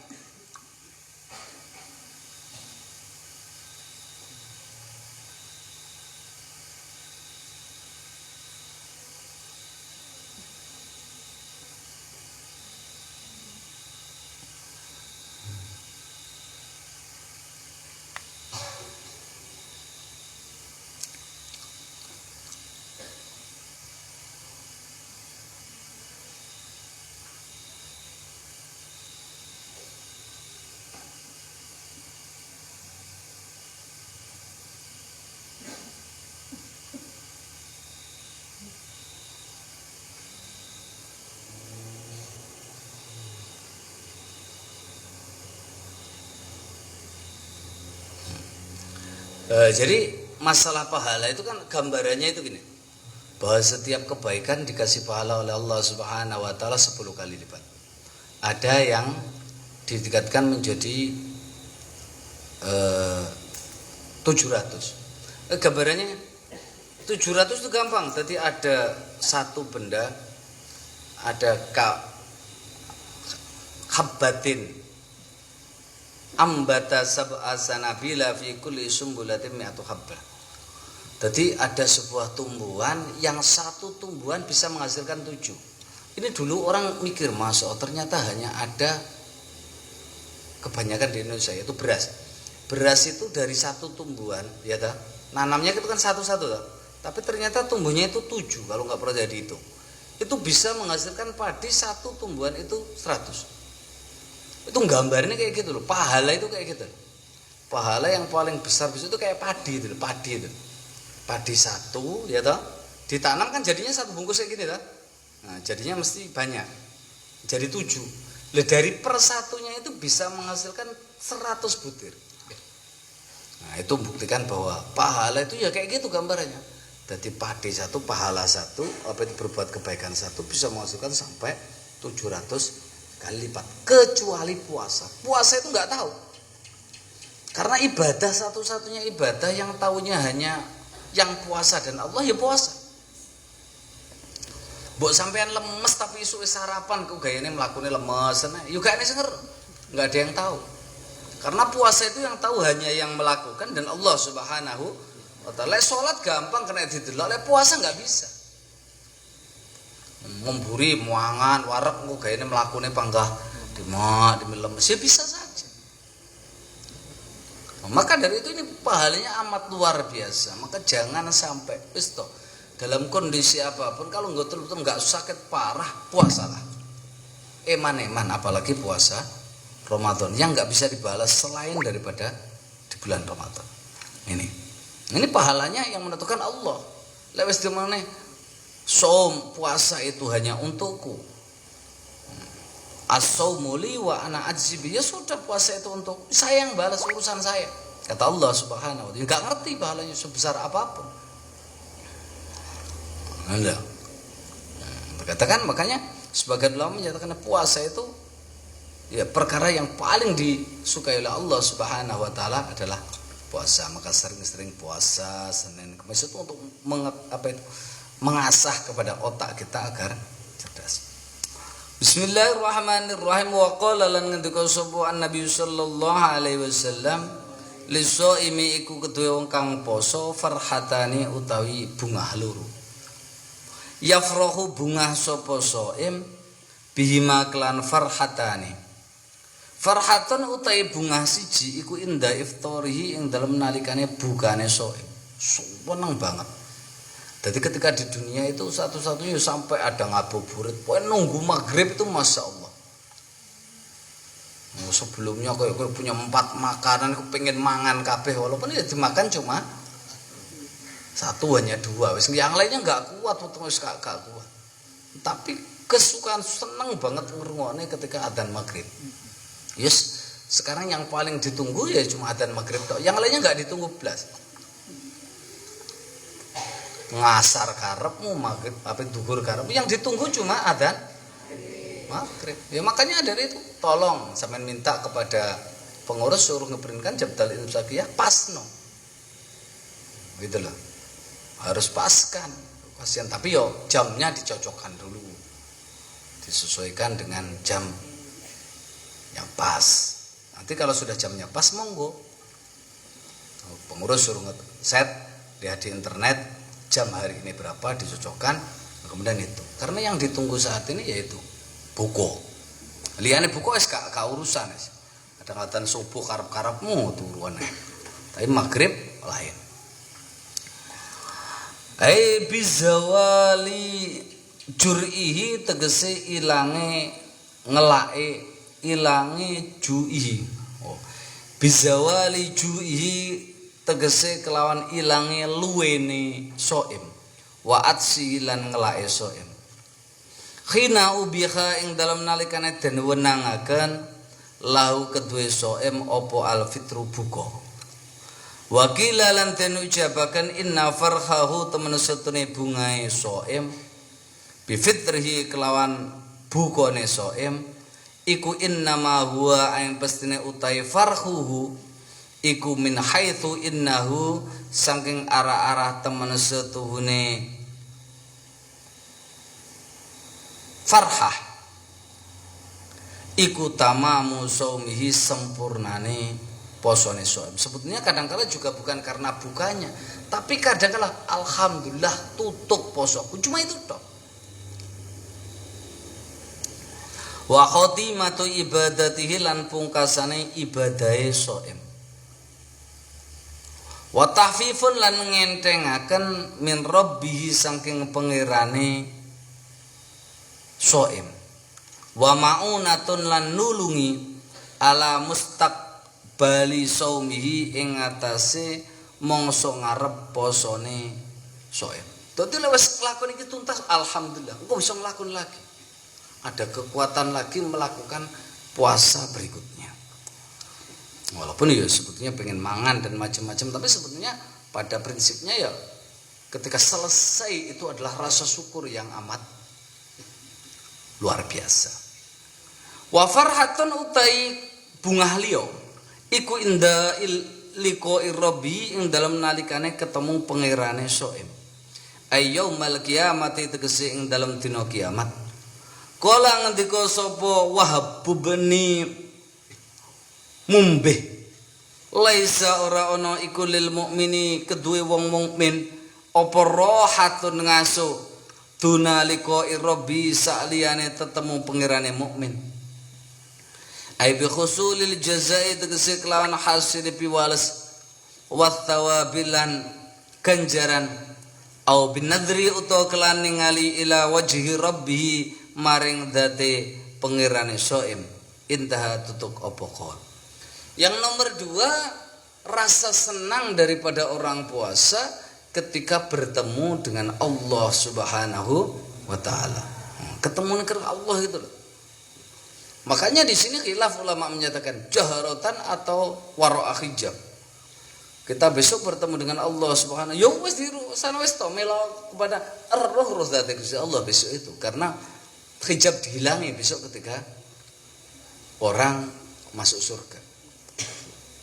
jadi masalah pahala itu kan gambarannya itu gini, bahwa setiap kebaikan dikasih pahala oleh Allah Subhanahu wa taala 10 kali lipat. ada yang ditingkatkan menjadi 700. Gambarannya 700 itu gampang. Jadi ada satu benda, ada habbatin ambata sab'a sanabila fi kulli sumbulatin mi'atu habbah. Jadi ada sebuah tumbuhan yang satu tumbuhan bisa menghasilkan 7. Ini dulu orang mikir, Mas, ternyata hanya ada, kebanyakan di Indonesia itu beras. Beras itu dari satu tumbuhan, ya ta? Nanamnya itu kan satu-satu ta? Tapi ternyata tumbuhnya itu 7 kalau nggak pernah jadi itu. Itu bisa menghasilkan padi satu tumbuhan itu 100. Itu gambarnya kayak gitu loh. Pahala itu kayak gitu. Pahala yang paling besar itu kayak padi itu, padi itu. Padi satu, ya toh, ditanam kan jadinya satu bungkus kayak gini toh. Nah, jadinya mesti banyak. Jadi 7. Lah dari persatunya itu bisa menghasilkan 100 butir. Nah, itu buktikan bahwa pahala itu ya kayak gitu gambarannya. Jadi padi satu, pahala satu, apa itu berbuat kebaikan satu bisa menghasilkan sampai 700 kali lipat. Kecuali puasa. Puasa itu nggak tahu. Karena ibadah satu-satunya ibadah yang tahunya hanya yang puasa dan Allah, ya puasa. Mbok sampean lemes tapi isu sarapan kok gayane mlakune lemes, yuk gak senger, nggak ada yang tahu. Karena puasa itu yang tahu hanya yang melakukan dan Allah Subhanahu wa taala. Salat gampang kena didelok, lek puasa nggak bisa. Memburi, muangan, warek kok gayane mlakune panggah dimak, lemes, ya bisa saja. Maka dari itu ini pahalanya amat luar biasa. Maka jangan sampai dalam kondisi apapun kalau nggak sakit parah, puasalah. Eman-eman apalagi puasa Ramadan yang nggak bisa dibalas selain daripada di bulan Ramadan. Ini pahalanya yang menentukan Allah. Lewes di mana? Puasa itu hanya untukku. As-saumu li wa ana ajzibi. Ya sudah, puasa itu untuk saya yang balas urusan saya. Kata Allah Subhanahu wa taala. Enggak ngerti pahalanya sebesar apapun. Anda. Berkatakan makanya sebagian ulama menyatakan puasa itu ya perkara yang paling disukai oleh Allah Subhanahu wa taala adalah puasa. Maka sering-sering puasa Senin Kamis itu untuk mengasah kepada otak kita agar cerdas. Bismillahirrahmanirrahim. Wa qala lan ngendika sapa Nabi sallallahu alaihi wasallam li shaimi iku kedue wong kang poso farhatani utawi bungah loro. Yafrahu bungah sapa shaim bihima klan farhatani. Farhatun utawi bungah siji iku inda iftarihi ing dalem nalikane bukane shaim. Seneng banget. Jadi ketika di dunia itu satu-satunya sampai ada ngabuburit, pokoknya nunggu maghrib itu masya Allah. Sebelumnya kayak punya 4 makanan, aku pengen mangan kabeh, walaupun ya dimakan cuma 1 hanya 2, yang lainnya nggak kuat, terus gak kuat. Tapi kesukaan seneng banget ngrungokne ketika adzan maghrib. Yes, sekarang yang paling ditunggu ya cuma adzan maghrib, yang lainnya nggak ditunggu belas. Ngasar karepmu maghrib apa duhur karepmu yang ditunggu cuma adzan maghrib. Ya makanya dari itu tolong sampean minta kepada pengurus suruh ngeperinkan jabdal imsakiyah pasno. Gitu loh. Harus paskan pasien, tapi yo jamnya dicocokkan dulu. Disesuaikan dengan jam yang pas. Nanti kalau sudah jamnya pas monggo. Pengurus suruh set lihat di internet jam hari ini berapa dicocokkan, kemudian itu. Karena yang ditunggu saat ini yaitu buku. Liane buku es gak urusan es. Kadang-kadang subuh karep-karepmu turuan. Tapi maghrib lain. Bizawali jur'ihi tegese ilange ngelake ilange ju'ihi. Bizawali ju'ihi tegese kelawan ilange luwene shaim wa atsi lan ngelake shaim khina ubiha ing dalam nalikane den wenangaken lahu kedue shaim apa al fitru buka wa qila lan den ujabaken inna farhahu temen setune bungae shaim bi fitrihi kelawan bukane shaim iku innama huwa aing pestine utai farhuhu iku min haitsu innahu saking arah-arah temen setuhune farhah iku tamamu saumihi sempurnane posone soem. Sebetulnya kadang-kala juga bukan karena bukanya, tapi kadang-kala alhamdulillah tutup posoku, cuma itu tok. Wa khotimatu ibadatihi lan pungkasane ibadahe soem. Wa tahfifun lan ngentengaken min rabbihi saking pangerane soem. Wa maunatun lan nulungi ala mustaqbali saumihi ing atase mongso ngarep posone soem. Dadi lek wis lakon iki tuntas alhamdulillah, engko bisa nglakon lagi. Ada kekuatan lagi melakukan puasa berikutnya. Walaupun ya sebetulnya pengen mangan dan macam-macam, tapi sebetulnya pada prinsipnya ya ketika selesai itu adalah rasa syukur yang amat luar biasa. Wa farhatun utai bungah liya iku inda liqa'i rabbi ing dalam nalikane ketemu pangerane soem. Ayyaumal qiyamati tegese ing dalam dina kiamat. Kala ngendika sapa Wahab beni Mumbih laisa ora ana iku lil mukmini keduwe wong mukmin apa rahatun ngaso dunalika rabbi saliyane tetemu pangerane mukmin ai bi khusulil jazaa'i tegese kelawan hasil piwales wa thawabilan ganjaran au binadri utawa kelan ningali ila wajhi rabbi maring date pangerane soem intaha tutuk apa qol. Yang nomor 2, rasa senang daripada orang puasa ketika bertemu dengan Allah Subhanahu wa taala. Ketemu dengan Allah itu loh. Makanya di sini khilaf ulama menyatakan jaharatan atau wara'a hijab. Kita besok bertemu dengan Allah Subhanahu. Ya wis di sana wis to melo kepada roh zat Allah besok itu karena hijab dihilangi besok ketika orang masuk surga.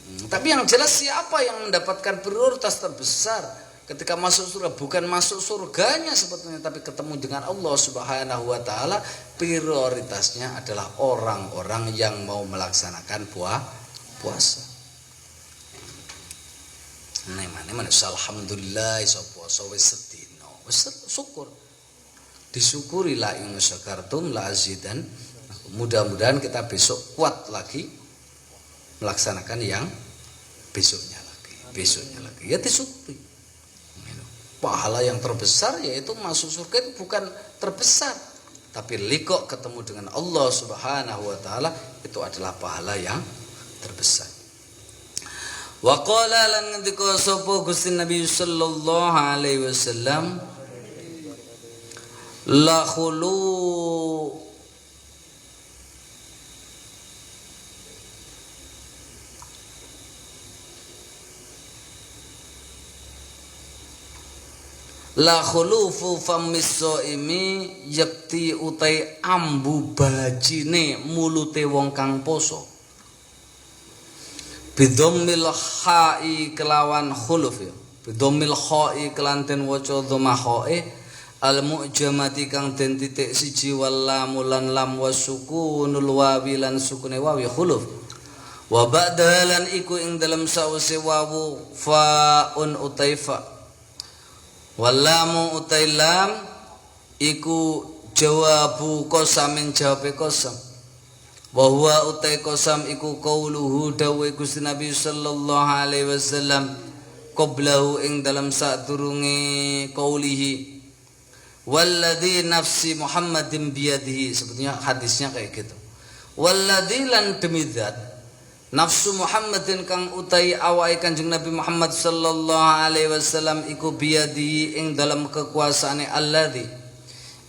Tapi yang jelas siapa yang mendapatkan prioritas terbesar ketika masuk surga, bukan masuk surganya sebetulnya, tapi ketemu dengan Allah Subhanahu wa taala, prioritasnya adalah orang-orang yang mau melaksanakan puasa. Mana alhamdulillah iso puasa wis sedina. Wis syukur. Disyukurilah in syakartum la azidan. Mudah-mudahan kita besok kuat lagi melaksanakan yang besoknya lagi. Ya disyukuri. Pahala yang terbesar yaitu masuk surga itu bukan terbesar, tapi liqa ketemu dengan Allah Subhanahu wa taala itu adalah pahala yang terbesar. Wa qala lan ngendika sapa Gusti Nabi sallallahu alaihi wasallam la khulu la khulufu fammis shaimi yakti utai ambu bajine mulute wong kang poso bidomil ha'i kelawan khuluf ya bidomil ha'i kelanten waca dhamma ha'i al mu'jamati kang den titik siji wal lam lan lam wasukunul wawi lan sukune wawi khuluf wa ba'dalan iku ing dalam sause wawu fa'un utaifa wallamu utailam iku jawabu qasamin jawabe qasam wa huwa utai qasam iku qauluhu dawe Gusti Nabi sallallahu alaihi wasallam qablahu ing dalam sadurunge qaulihi walladzi nafsi Muhammadin biyadihi. Sebetulnya hadisnya kayak gitu, walladzi lan demi zat nafsu Muhammadin kang utai awake Kanjeng Nabi Muhammad sallallahu alaihi wasallam iku biyadi ing dalam kekuasaane alladzi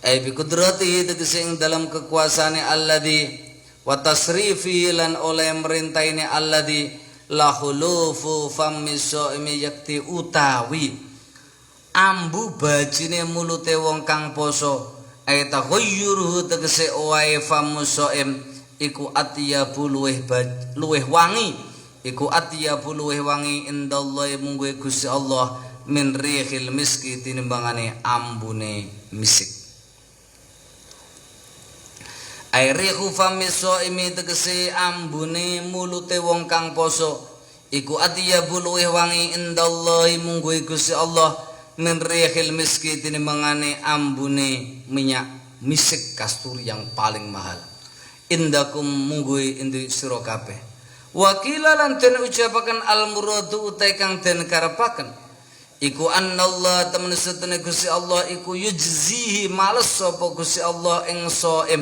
ai bi qudratihi tegese ing dalam kekuasaane alladzi wa tasrifi lan oleh merintaine alladzi la khulufu fammi shaimi yakti utawi ambu bajine mulute wong kang poso ai taghayyuruhu tegese wae fammu shaim iku atyabu luweh wangi, iku atyabu luweh wangi indallahi mungguhe Gusti Allah min rihil miski tinimbangane ambune misik. Airihu famiso imi tegese ambune mulute wong kang poso iku atyabu luweh wangi indallahi mungguhe Gusti Allah min rihil miski tinimbangane ambune minyak misik kasturi yang paling mahal. Indakum mungguhe indi sira kabeh. Wakila lan den ucapaken al muradu utai kang den karepaken iku annallah temen setune Gusti Allah iku yujzihi males sapa Gusti Allah ing shaim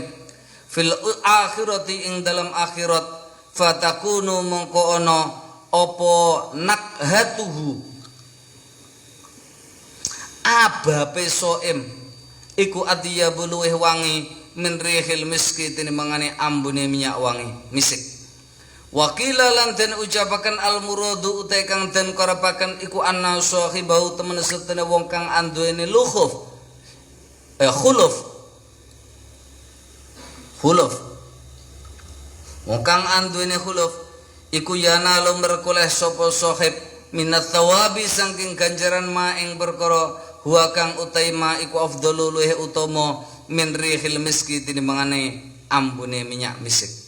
fil akhirati ing dalam akhirat fatakunu mongko ana apa nakhatuhu abape shaim iku adyabu luweh wangi min rihil miski tinimbangane ambune minyak wangi misik. Wakila lan den ucapaken al muradu utai kang den karepaken iku anna sahibahu temen setene wong kang anduweni lukhuf khuluf wong kang anduweni khuluf iku yana lo merkoleh sapa sahib minat thawabi saking ganjaran ma ing perkara huwa kang utai ma iku afdalu luweh utama min rihil miski tinimbangane ambune minyak misik.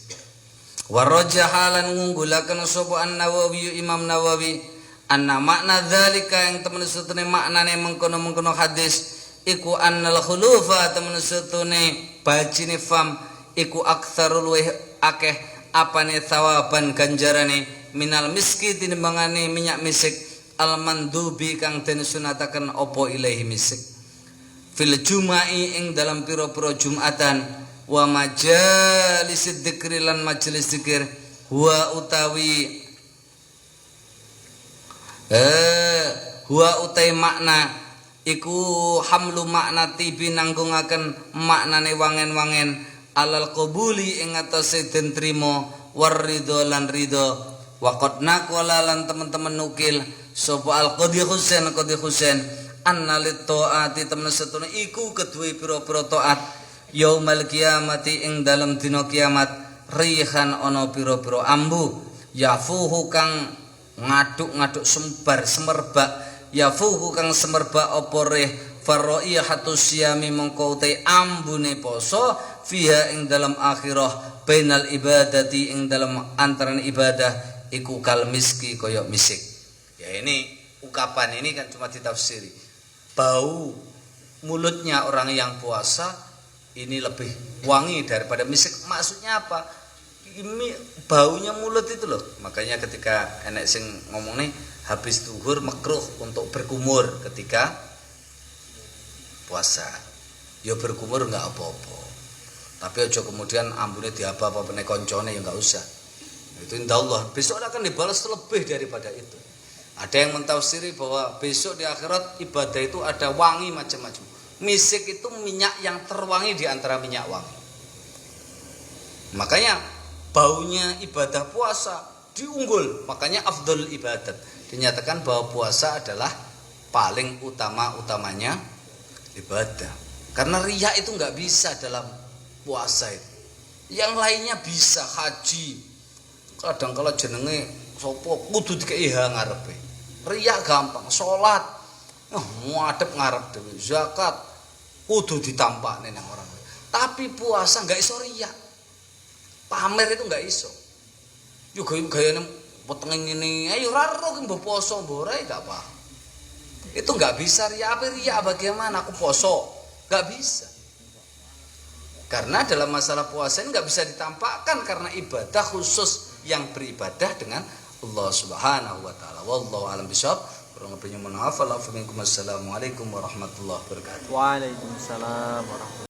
Warajahalan ngunggulaken sapa An-Nawawi Imam Nawawi anna makna dzalika yang temen setune maknane mengkono-mengkono hadis iku annal khulufa temen setune bajine fam iku aktsarul akeh apane thawaban ganjarane minal miski tinimbangane minyak misik al mandubi kang den sunataken apa ilahi misik fil juma'i ing dalam pira-pira Jumatan wa majalis dzikri lan majelis zikir huwa utai makna iku hamlu makna tibi nanggungaken maknane wangen-wangen alal qabuli ing atase den trima warridho lan ridho wa qad naqala lan teman-teman nukil sapa al qadhi Husain anna lit taati temen setune iku kedue pira-pira taat yaumal kiamati ing dalam dina kiamat rihan ana pira-pira ambu yafuhu kang ngaduk-ngaduk semerbak yafuhu kang semerbak apa rih faraihatus siyami mongko utai ambune poso fiha ing dalam akhirah bainal ibadati ing dalam antaraning ibadah iku kal miski koyok misik. Ya ini ungkapan ini kan cuma ditafsiri bau mulutnya orang yang puasa ini lebih wangi daripada misik. Maksudnya apa? Ini baunya mulut itu loh. Makanya ketika enek sing ngomong nih habis duhur makruh untuk berkumur ketika puasa. Ya berkumur enggak apa-apa. Tapi aja kemudian ambune diapa-apa pene koncone ya enggak usah. Itu insyaallah besok akan dibalas lebih daripada itu. Ada yang mentafsiri bahwa besok di akhirat ibadah itu ada wangi macam-macam. Misik itu minyak yang terwangi di antara minyak wangi. Makanya baunya ibadah puasa diunggul. Makanya afdal ibadat. Dinyatakan bahwa puasa adalah paling utamanya ibadah. Karena riya itu nggak bisa dalam puasa itu. Yang lainnya bisa haji. Kadang kala jenenge sopo kudu dikei ngarepe. Riya gampang, salat ngadep ngarep dhewe, zakat kudu ditampakne nang orang. Tapi puasa enggak iso riya. Pamer itu enggak iso. Yo gayane wetenge ngene, ayo ora ro ki mbok poso mbok ora enggak apa. Itu enggak bisa riya. Apa riya bagaimana aku poso? Enggak bisa. Karena dalam masalah puasa ini enggak bisa ditampakkan karena ibadah khusus yang beribadah dengan Allah Subhanahu wa taala. Wallahu a'lam bishawab. Kurang lebihnya mohon maaf. Assalamualaikum warahmatullahi wabarakatuh. Waalaikumsalam warahmatullahi